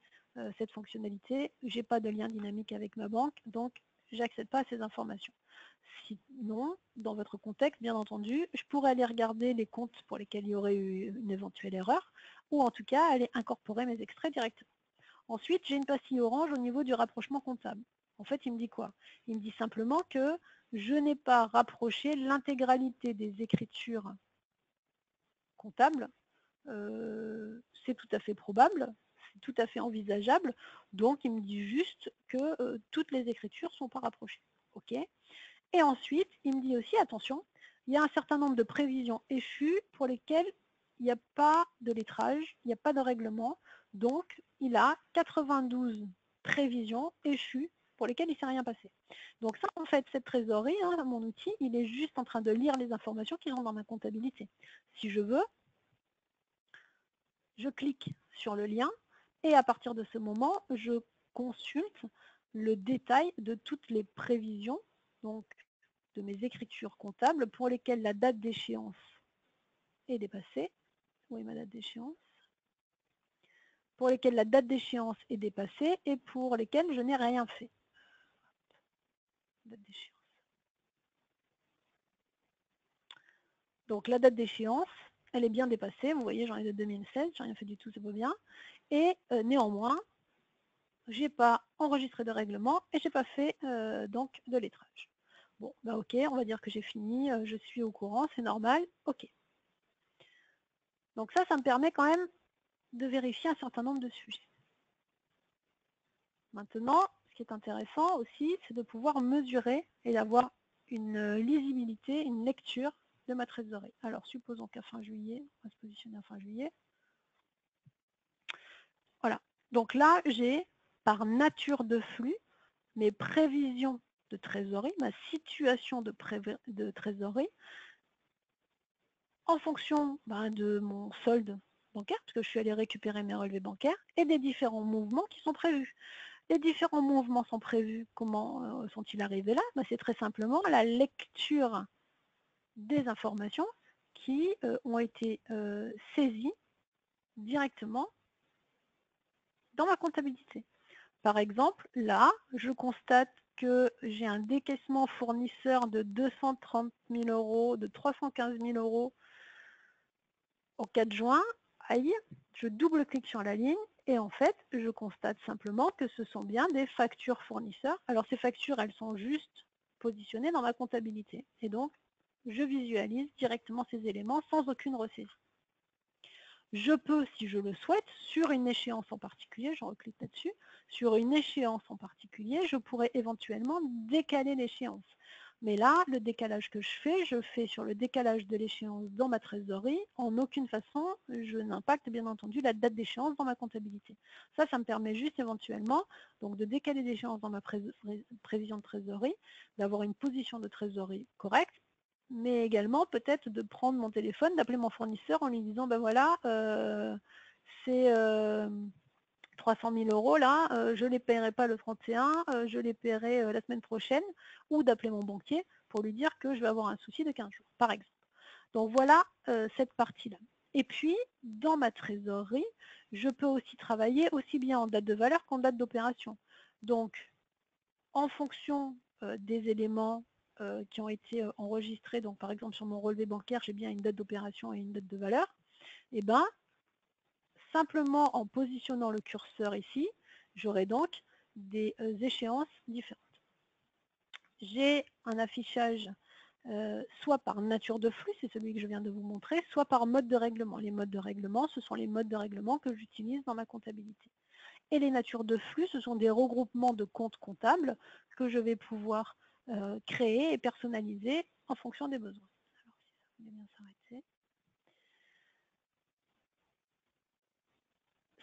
cette fonctionnalité. Je n'ai pas de lien dynamique avec ma banque, donc j'accède pas à ces informations. Sinon, dans votre contexte, bien entendu, je pourrais aller regarder les comptes pour lesquels il y aurait eu une éventuelle erreur, ou en tout cas aller incorporer mes extraits directement. Ensuite, j'ai une pastille orange au niveau du rapprochement comptable. En fait, il me dit quoi? Il me dit simplement que je n'ai pas rapproché l'intégralité des écritures comptables. C'est tout à fait probable, c'est tout à fait envisageable. Donc, il me dit juste que toutes les écritures ne sont pas rapprochées. OK. Et ensuite, il me dit aussi, attention, il y a un certain nombre de prévisions échues pour lesquelles il n'y a pas de lettrage, il n'y a pas de règlement. Donc, il a 92 prévisions échues pour lesquelles il ne s'est rien passé. Donc ça, en fait, cette trésorerie, hein, mon outil, il est juste en train de lire les informations qui rentrent dans ma comptabilité. Si je veux, je clique sur le lien et à partir de ce moment, je consulte le détail de toutes les prévisions, donc de mes écritures comptables pour lesquelles la date d'échéance est dépassée. Où est ma date d'échéance? Pour lesquelles la date d'échéance est dépassée et pour lesquelles je n'ai rien fait. Date d'échéance. Donc la date d'échéance, elle est bien dépassée. Vous voyez, j'en ai de 2016, j'ai rien fait du tout, c'est pas bien. Et néanmoins, j'ai pas enregistré de règlement et j'ai pas fait donc de lettrage. Bon, bah ok, on va dire que j'ai fini, je suis au courant, c'est normal, ok. Donc ça me permet quand même de vérifier un certain nombre de sujets. Maintenant, ce qui est intéressant aussi, c'est de pouvoir mesurer et d'avoir une lisibilité, une lecture de ma trésorerie. Alors, supposons qu'à fin juillet, on va se positionner à fin juillet. Voilà. Donc là, j'ai, par nature de flux, mes prévisions de trésorerie, ma situation de trésorerie, en fonction de mon solde bancaire, parce que je suis allée récupérer mes relevés bancaires, et des différents mouvements qui sont prévus. Les différents mouvements sont prévus. Comment sont-ils arrivés là? C'est très simplement la lecture des informations qui ont été saisies directement dans ma comptabilité. Par exemple, là, je constate que j'ai un décaissement fournisseur de 230 000 €, de 315 000 € au 4 juin. Aïe, je double-clique sur la ligne et en fait, je constate simplement que ce sont bien des factures fournisseurs. Alors ces factures, elles sont juste positionnées dans ma comptabilité. Et donc, je visualise directement ces éléments sans aucune ressaisie. Je peux, si je le souhaite, sur une échéance en particulier, je reclique là-dessus, sur une échéance en particulier, je pourrais éventuellement décaler l'échéance. Mais là, le décalage que je fais sur le décalage de l'échéance dans ma trésorerie. En aucune façon, je n'impacte bien entendu la date d'échéance dans ma comptabilité. Ça me permet juste éventuellement donc, de décaler l'échéance dans ma prévision de trésorerie, d'avoir une position de trésorerie correcte, mais également peut-être de prendre mon téléphone, d'appeler mon fournisseur en lui disant, ben voilà, c'est 300 000 € là, je ne les paierai pas le 31, je les paierai la semaine prochaine, ou d'appeler mon banquier pour lui dire que je vais avoir un souci de 15 jours, par exemple. Donc voilà cette partie-là. Et puis, dans ma trésorerie, je peux aussi travailler aussi bien en date de valeur qu'en date d'opération. Donc, en fonction des éléments qui ont été enregistrés, donc par exemple sur mon relevé bancaire, j'ai bien une date d'opération et une date de valeur, et bien simplement en positionnant le curseur ici, j'aurai donc des échéances différentes. J'ai un affichage soit par nature de flux, c'est celui que je viens de vous montrer, soit par mode de règlement. Les modes de règlement, ce sont les modes de règlement que j'utilise dans ma comptabilité. Et les natures de flux, ce sont des regroupements de comptes comptables que je vais pouvoir créer et personnaliser en fonction des besoins. Alors, si ça voulait bien s'arrêter.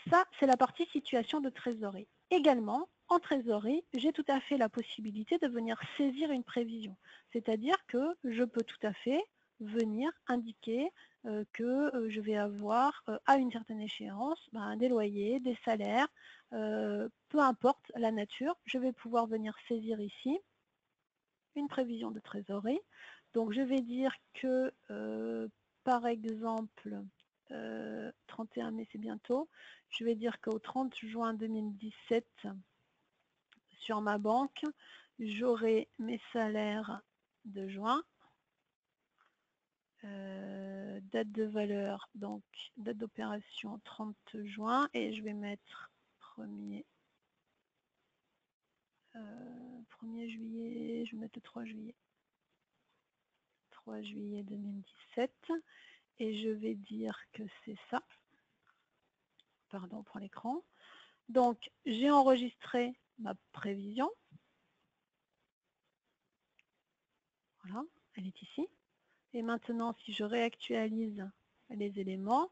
Ça, c'est la partie situation de trésorerie. Également, en trésorerie, j'ai tout à fait la possibilité de venir saisir une prévision. C'est-à-dire que je peux tout à fait venir indiquer que je vais avoir à une certaine échéance des loyers, des salaires, peu importe la nature, je vais pouvoir venir saisir ici une prévision de trésorerie. Donc je vais dire que par exemple 31 mai c'est bientôt, je vais dire qu'au 30 juin 2017 sur ma banque, j'aurai mes salaires de juin, date de valeur, donc date d'opération 30 juin, et je vais mettre 1er juillet, je vais mettre le 3 juillet. 3 juillet 2017, et je vais dire que c'est ça. Pardon pour l'écran. Donc, j'ai enregistré ma prévision. Voilà, elle est ici. Et maintenant, si je réactualise les éléments,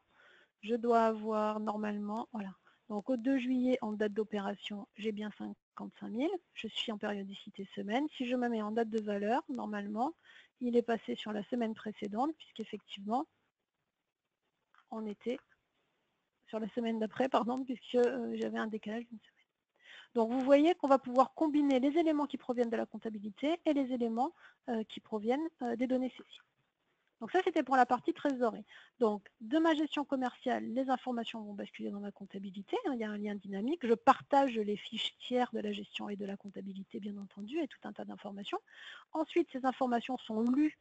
je dois avoir normalement, voilà. Donc au 2 juillet, en date d'opération, j'ai bien 55 000. Je suis en périodicité semaine. Si je me mets en date de valeur, normalement, il est passé sur la semaine précédente, puisqu'effectivement, on était sur la semaine d'après, pardon, puisque j'avais un décalage d'une semaine. Donc vous voyez qu'on va pouvoir combiner les éléments qui proviennent de la comptabilité et les éléments qui proviennent des données saisies. Donc ça, c'était pour la partie trésorerie. Donc de ma gestion commerciale, les informations vont basculer dans ma comptabilité. Il y a un lien dynamique. Je partage les fiches tiers de la gestion et de la comptabilité, bien entendu, et tout un tas d'informations. Ensuite, ces informations sont lues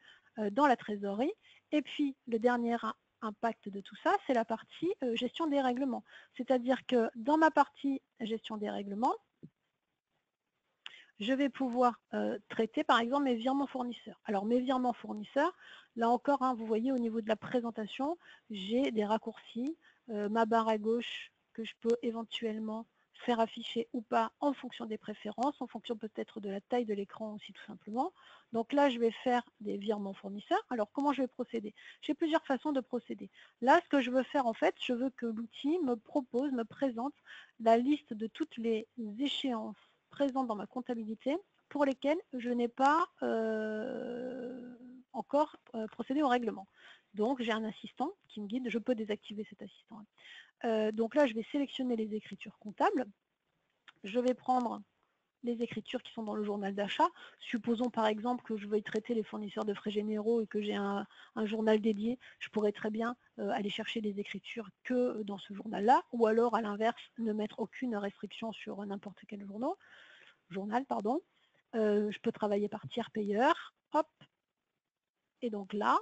dans la trésorerie. Et puis, le dernier impact de tout ça, c'est la partie gestion des règlements. C'est-à-dire que dans ma partie gestion des règlements, je vais pouvoir traiter par exemple mes virements fournisseurs. Alors mes virements fournisseurs, là encore, vous voyez au niveau de la présentation, j'ai des raccourcis, ma barre à gauche que je peux éventuellement faire afficher ou pas en fonction des préférences, en fonction peut-être de la taille de l'écran aussi tout simplement. Donc là, je vais faire des virements fournisseurs. Alors comment je vais procéder? J'ai plusieurs façons de procéder. Là, ce que je veux faire en fait, je veux que l'outil me propose, me présente la liste de toutes les échéances présentes dans ma comptabilité pour lesquelles je n'ai pas encore procédé au règlement. Donc j'ai un assistant qui me guide, je peux désactiver cet assistant. Donc là je vais sélectionner les écritures comptables, je vais prendre les écritures qui sont dans le journal d'achat. Supposons par exemple que je veuille traiter les fournisseurs de frais généraux et que j'ai un journal dédié, je pourrais très bien aller chercher les écritures que dans ce journal-là, ou alors à l'inverse, ne mettre aucune restriction sur n'importe quel journal. Je peux travailler par tiers payeur, hop, et donc là,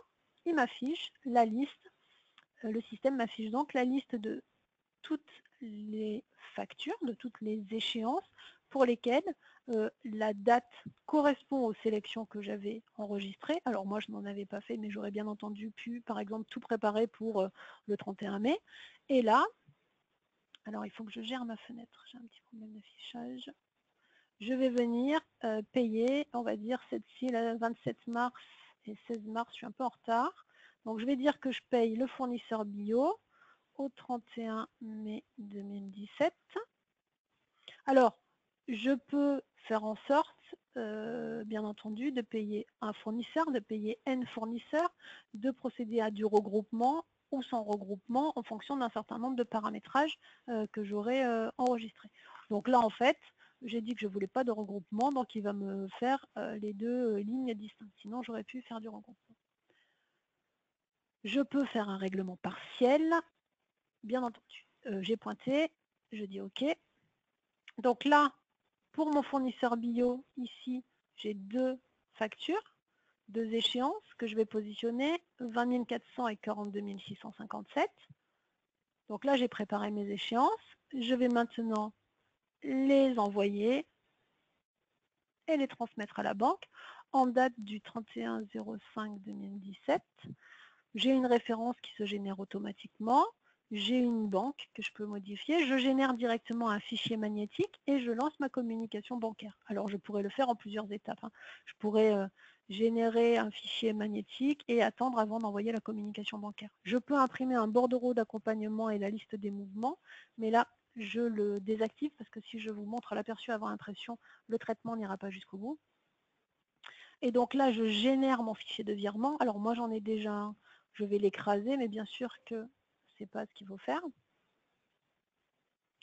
il m'affiche la liste, le système m'affiche donc la liste de toutes les factures, de toutes les échéances pour lesquelles la date correspond aux sélections que j'avais enregistrées. Alors moi, je n'en avais pas fait, mais j'aurais bien entendu pu, par exemple, tout préparer pour le 31 mai. Et là, alors il faut que je gère ma fenêtre, j'ai un petit problème d'affichage. Je vais venir payer, on va dire, celle-ci, le 27 mars et 16 mars, je suis un peu en retard. Donc je vais dire que je paye le fournisseur bio au 31 mai 2017. Alors, je peux faire en sorte, bien entendu, de payer un fournisseur, de payer N fournisseurs, de procéder à du regroupement ou sans regroupement en fonction d'un certain nombre de paramétrages que j'aurai enregistrés. Donc là, en fait, j'ai dit que je ne voulais pas de regroupement, donc il va me faire les deux lignes distinctes. Sinon, j'aurais pu faire du regroupement. Je peux faire un règlement partiel, bien entendu. J'ai pointé, je dis OK. Donc là, pour mon fournisseur bio, ici, j'ai deux factures, deux échéances que je vais positionner, 20 400 et 42 657. Donc là, j'ai préparé mes échéances. Je vais maintenant les envoyer et les transmettre à la banque en date du 31/05/2017. J'ai une référence qui se génère automatiquement. J'ai une banque que je peux modifier. Je génère directement un fichier magnétique et je lance ma communication bancaire. Alors, je pourrais le faire en plusieurs étapes. Je pourrais générer un fichier magnétique et attendre avant d'envoyer la communication bancaire. Je peux imprimer un bordereau d'accompagnement et la liste des mouvements, mais là, je le désactive parce que si je vous montre l'aperçu avant impression, le traitement n'ira pas jusqu'au bout. Et donc là, je génère mon fichier de virement. Alors moi, j'en ai déjà un. Je vais l'écraser, mais bien sûr que ce n'est pas ce qu'il faut faire.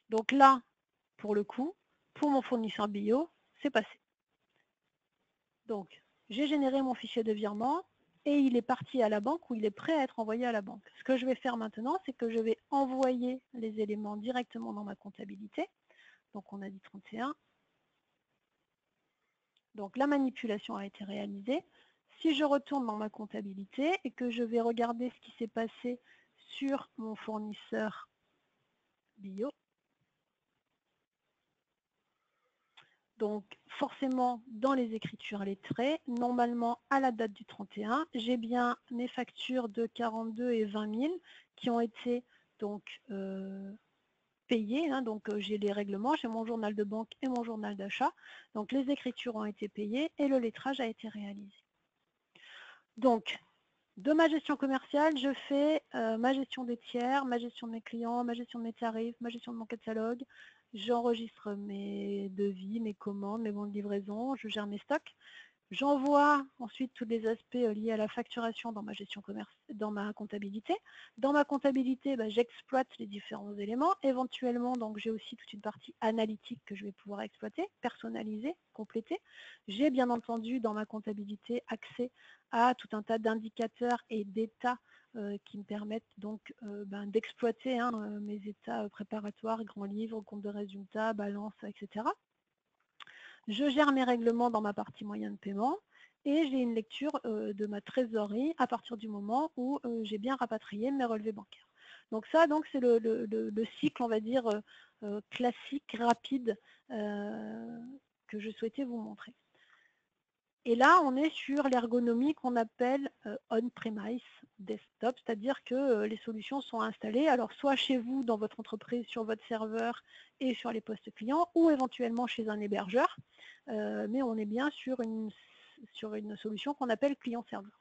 Donc là, pour le coup, pour mon fournisseur bio, c'est passé. Donc, j'ai généré mon fichier de virement et il est parti à la banque ou il est prêt à être envoyé à la banque. Ce que je vais faire maintenant, c'est que je vais envoyer les éléments directement dans ma comptabilité. Donc, on a dit 31. Donc, la manipulation a été réalisée. Si je retourne dans ma comptabilité et que je vais regarder ce qui s'est passé sur mon fournisseur bio, donc forcément dans les écritures lettrées, normalement à la date du 31, j'ai bien mes factures de 42 et 20 000 qui ont été donc payées. Donc j'ai les règlements, j'ai mon journal de banque et mon journal d'achat. Donc les écritures ont été payées et le lettrage a été réalisé. Donc, de ma gestion commerciale, je fais ma gestion des tiers, ma gestion de mes clients, ma gestion de mes tarifs, ma gestion de mon catalogue. J'enregistre mes devis, mes commandes, mes bons de livraison, je gère mes stocks. J'envoie ensuite tous les aspects liés à la facturation dans ma gestion commerciale, dans ma comptabilité. Dans ma comptabilité, j'exploite les différents éléments. Éventuellement, donc j'ai aussi toute une partie analytique que je vais pouvoir exploiter, personnaliser, compléter. J'ai bien entendu dans ma comptabilité accès à tout un tas d'indicateurs et d'états qui me permettent donc d'exploiter mes états préparatoires, grands livres, compte de résultats, balance, etc. Je gère mes règlements dans ma partie moyen de paiement et j'ai une lecture de ma trésorerie à partir du moment où j'ai bien rapatrié mes relevés bancaires. Donc ça, c'est le cycle, on va dire, classique, rapide que je souhaitais vous montrer. Et là, on est sur l'ergonomie qu'on appelle on-premise desktop, c'est-à-dire que les solutions sont installées, alors soit chez vous, dans votre entreprise, sur votre serveur et sur les postes clients, ou éventuellement chez un hébergeur, mais on est bien sur une solution qu'on appelle client-serveur.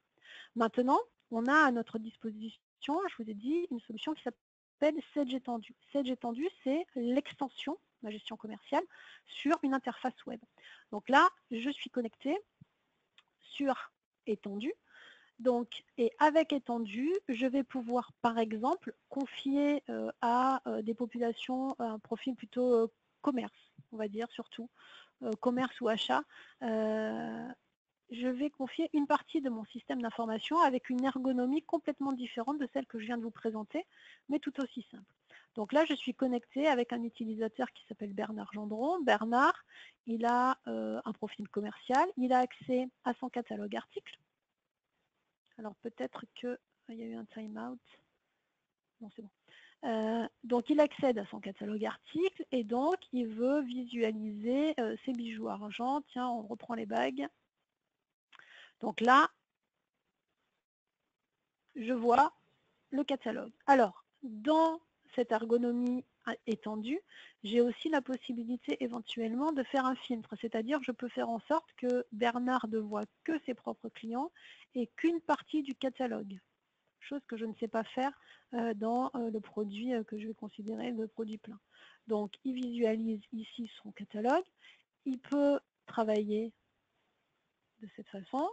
Maintenant, on a à notre disposition, je vous ai dit, une solution qui s'appelle Sedge Étendu. Sedge Étendu, c'est l'extension, ma gestion commerciale, sur une interface web. Donc là, je suis connectée sur étendu. Donc, et avec étendu, je vais pouvoir, par exemple, confier à des populations un profil plutôt commerce. on va dire surtout, commerce ou achat, je vais confier une partie de mon système d'information avec une ergonomie complètement différente de celle que je viens de vous présenter, mais tout aussi simple. Donc là, je suis connectée avec un utilisateur qui s'appelle Bernard Gendron. Bernard, il a un profil commercial, il a accès à son catalogue articles. Alors peut-être qu'il y a eu un time-out. Non, c'est bon. Donc il accède à son catalogue articles et donc il veut visualiser ses bijoux argent. Tiens, on reprend les bagues. Donc là, je vois le catalogue. Alors, dans cette ergonomie étendue, j'ai aussi la possibilité éventuellement de faire un filtre, c'est-à-dire je peux faire en sorte que Bernard ne voit que ses propres clients et qu'une partie du catalogue, chose que je ne sais pas faire dans le produit que je vais considérer le produit plein. Donc, il visualise ici son catalogue, il peut travailler de cette façon.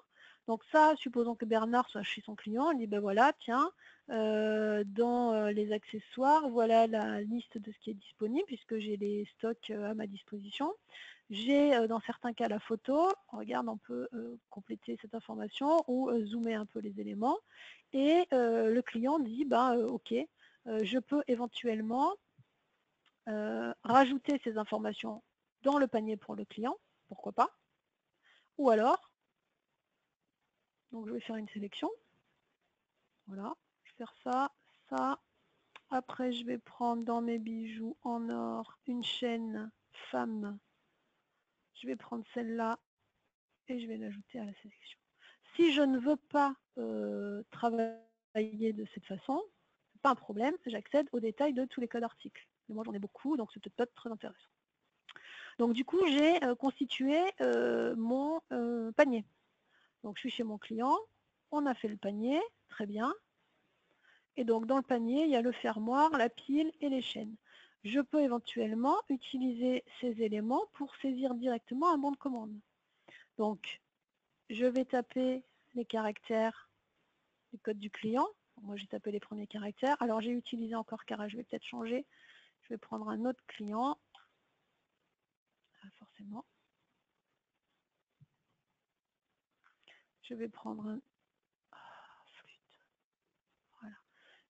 Donc ça, supposons que Bernard soit chez son client, il dit ben voilà, tiens, dans les accessoires, voilà la liste de ce qui est disponible, puisque j'ai les stocks à ma disposition. J'ai dans certains cas la photo, regarde, on peut compléter cette information ou zoomer un peu les éléments. Et le client dit, ben, ok, je peux éventuellement rajouter ces informations dans le panier pour le client, pourquoi pas. Ou alors, donc je vais faire une sélection. Voilà, je vais faire ça, ça. Après, je vais prendre dans mes bijoux en or une chaîne femme. Je vais prendre celle-là et je vais l'ajouter à la sélection. Si je ne veux pas travailler de cette façon, pas un problème, j'accède aux détails de tous les codes articles. Mais moi, j'en ai beaucoup, donc c'est peut-être pas très intéressant. Donc du coup, j'ai constitué mon panier. Donc je suis chez mon client, on a fait le panier, très bien. Et donc dans le panier, il y a le fermoir, la pile et les chaînes. Je peux éventuellement utiliser ces éléments pour saisir directement un bon de commande. Donc je vais taper les caractères du code du client. Moi j'ai tapé les premiers caractères. Alors j'ai utilisé encore Cara, je vais peut-être changer. Je vais prendre un autre client. Ah, forcément. Je vais prendre un... Voilà.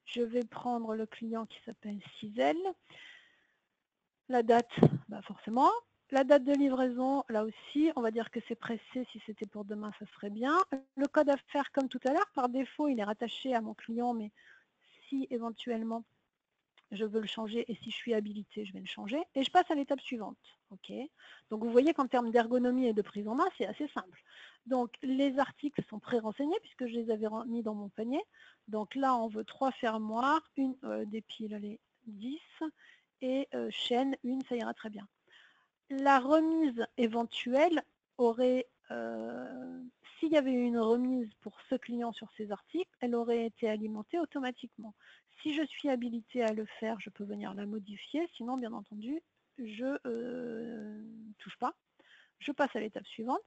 Je vais prendre le client qui s'appelle Cizel. La date, bah forcément. La date de livraison, là aussi, on va dire que c'est pressé. Si c'était pour demain, ça serait bien. Le code à faire, comme tout à l'heure, par défaut, il est rattaché à mon client, mais si éventuellement je veux le changer et si je suis habilitée, je vais le changer. Et je passe à l'étape suivante. Ok. Donc vous voyez qu'en termes d'ergonomie et de prise en main, c'est assez simple. Donc les articles sont pré-renseignés puisque je les avais mis dans mon panier. Donc là, on veut 3 fermoirs, une des piles, allez, 10, et chaîne, une, ça ira très bien. La remise éventuelle aurait, s'il y avait eu une remise pour ce client sur ces articles, elle aurait été alimentée automatiquement. Si je suis habilitée à le faire, je peux venir la modifier, sinon bien entendu, je ne touche pas. Je passe à l'étape suivante.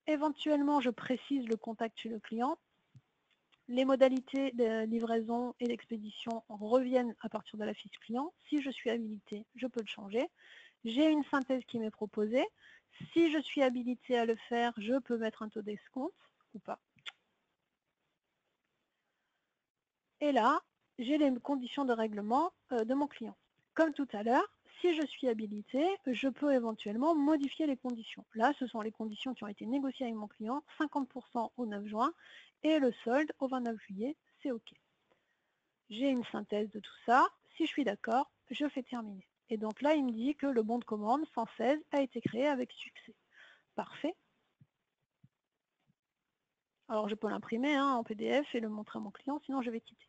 Éventuellement, je précise le contact chez le client. Les modalités de livraison et d'expédition reviennent à partir de la fiche client. Si je suis habilitée, je peux le changer. J'ai une synthèse qui m'est proposée. Si je suis habilitée à le faire, je peux mettre un taux d'escompte ou pas. Et là, j'ai les conditions de règlement de mon client. Comme tout à l'heure, si je suis habilitée, je peux éventuellement modifier les conditions. Là, ce sont les conditions qui ont été négociées avec mon client, 50% au 9 juin et le solde au 29 juillet, c'est OK. J'ai une synthèse de tout ça. Si je suis d'accord, je fais terminer. Et donc là, il me dit que le bon de commande 116 a été créé avec succès. Parfait. Alors je peux l'imprimer en PDF et le montrer à mon client, sinon je vais quitter.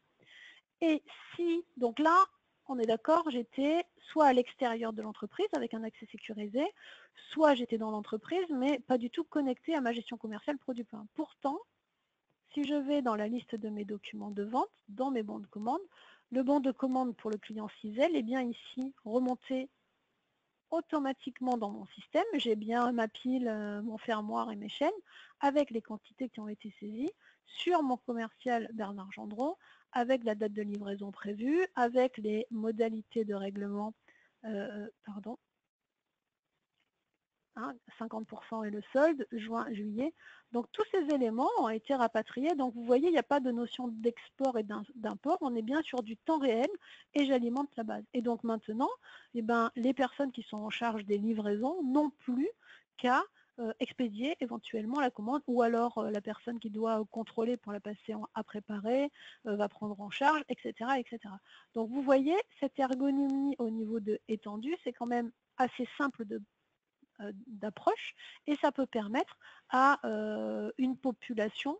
Et si, donc là, on est d'accord, j'étais soit à l'extérieur de l'entreprise avec un accès sécurisé, soit j'étais dans l'entreprise, mais pas du tout connecté à ma gestion commerciale produit plein. Pourtant, si je vais dans la liste de mes documents de vente, dans mes bons de commande, le bon de commande pour le client Cizel est bien ici remonté automatiquement dans mon système. J'ai bien ma pile, mon fermoir et mes chaînes avec les quantités qui ont été saisies sur mon commercial Bernard Gendron avec la date de livraison prévue, avec les modalités de règlement, pardon, hein, 50% est le solde, juin, juillet. Donc tous ces éléments ont été rapatriés. Donc vous voyez, il n'y a pas de notion d'export et d'import, on est bien sur du temps réel et j'alimente la base. Et donc maintenant, eh ben, les personnes qui sont en charge des livraisons n'ont plus qu'à expédier éventuellement la commande, ou alors la personne qui doit contrôler pour la passer à préparer va prendre en charge, etc., etc. Donc vous voyez, cette ergonomie au niveau de étendue, c'est quand même assez simple d'approche et ça peut permettre à une population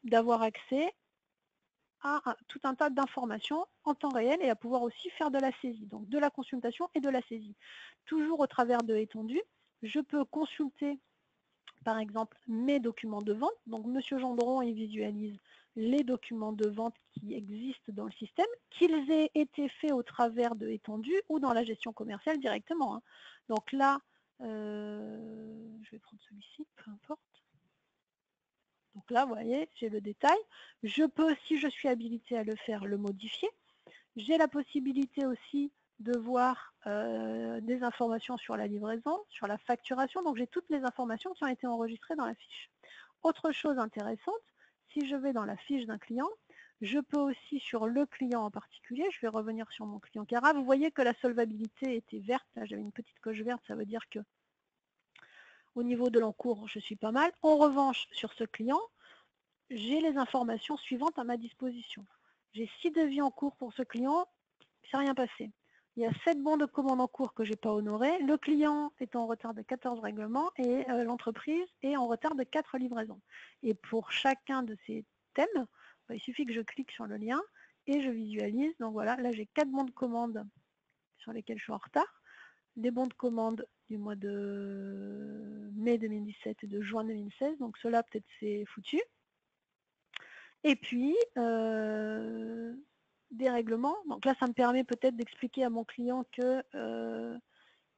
d'avoir accès à tout un tas d'informations en temps réel et à pouvoir aussi faire de la saisie, donc de la consultation et de la saisie. Toujours au travers de étendue, je peux consulter par exemple mes documents de vente. Donc Monsieur Gendron, il visualise les documents de vente qui existent dans le système, qu'ils aient été faits au travers de étendue ou dans la gestion commerciale directement, hein. Donc là, je vais prendre celui-ci, peu importe. Donc là, vous voyez, j'ai le détail. Je peux, si je suis habilitée à le faire, le modifier. J'ai la possibilité aussi de voir des informations sur la livraison, sur la facturation. Donc j'ai toutes les informations qui ont été enregistrées dans la fiche. Autre chose intéressante, si je vais dans la fiche d'un client, je peux aussi sur le client en particulier, je vais revenir sur mon client Cara, vous voyez que la solvabilité était verte, là j'avais une petite coche verte, ça veut dire que au niveau de l'encours, je suis pas mal. En revanche, sur ce client, j'ai les informations suivantes à ma disposition. J'ai 6 devis en cours pour ce client, il ne s'est rien passé. Il y a 7 bons de commande en cours que je n'ai pas honorés. Le client est en retard de 14 règlements et l'entreprise est en retard de 4 livraisons. Et pour chacun de ces thèmes, il suffit que je clique sur le lien et je visualise. Donc voilà, là j'ai 4 bons de commande sur lesquels je suis en retard. Les bons de commande du mois de mai 2017 et de juin 2016. Donc cela peut-être c'est foutu. Et puis, des règlements. Donc là, ça me permet peut-être d'expliquer à mon client que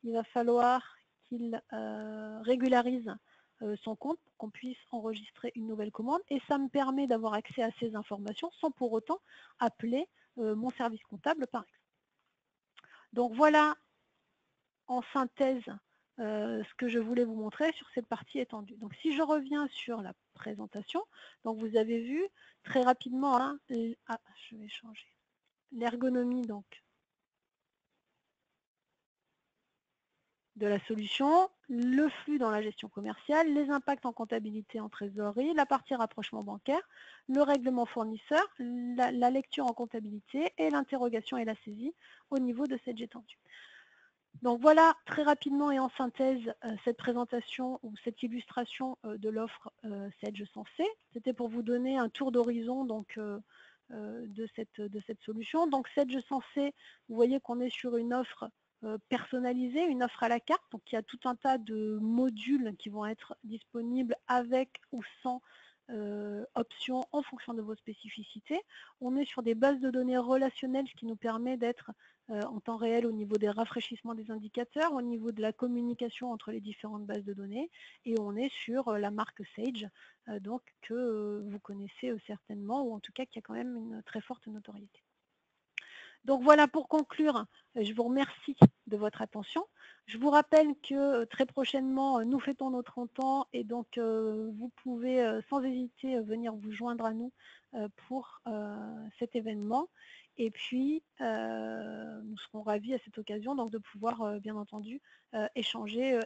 il va falloir qu'il régularise son compte pour qu'on puisse enregistrer une nouvelle commande. Et ça me permet d'avoir accès à ces informations sans pour autant appeler mon service comptable, par exemple. Donc voilà, en synthèse, ce que je voulais vous montrer sur cette partie étendue. Donc si je reviens sur la présentation, donc vous avez vu très rapidement, hein, je vais changer l'ergonomie donc de la solution, le flux dans la gestion commerciale, les impacts en comptabilité en trésorerie, la partie rapprochement bancaire, le règlement fournisseur, la lecture en comptabilité et l'interrogation et la saisie au niveau de cette étendue. Donc voilà très rapidement et en synthèse cette présentation ou cette illustration de l'offre Sedge Sensé. C'était pour vous donner un tour d'horizon donc de cette solution. Donc Sedge Sensé, vous voyez qu'on est sur une offre personnalisée, une offre à la carte. Donc il y a tout un tas de modules qui vont être disponibles avec ou sans options en fonction de vos spécificités. On est sur des bases de données relationnelles, ce qui nous permet d'être en temps réel au niveau des rafraîchissements des indicateurs, au niveau de la communication entre les différentes bases de données, et on est sur la marque Sage, donc que vous connaissez certainement, ou en tout cas qui a quand même une très forte notoriété. Donc voilà, pour conclure, je vous remercie de votre attention. Je vous rappelle que très prochainement, nous fêtons nos 30 ans et donc vous pouvez sans hésiter venir vous joindre à nous pour cet événement. Et puis, nous serons ravis à cette occasion donc, de pouvoir, bien entendu, échanger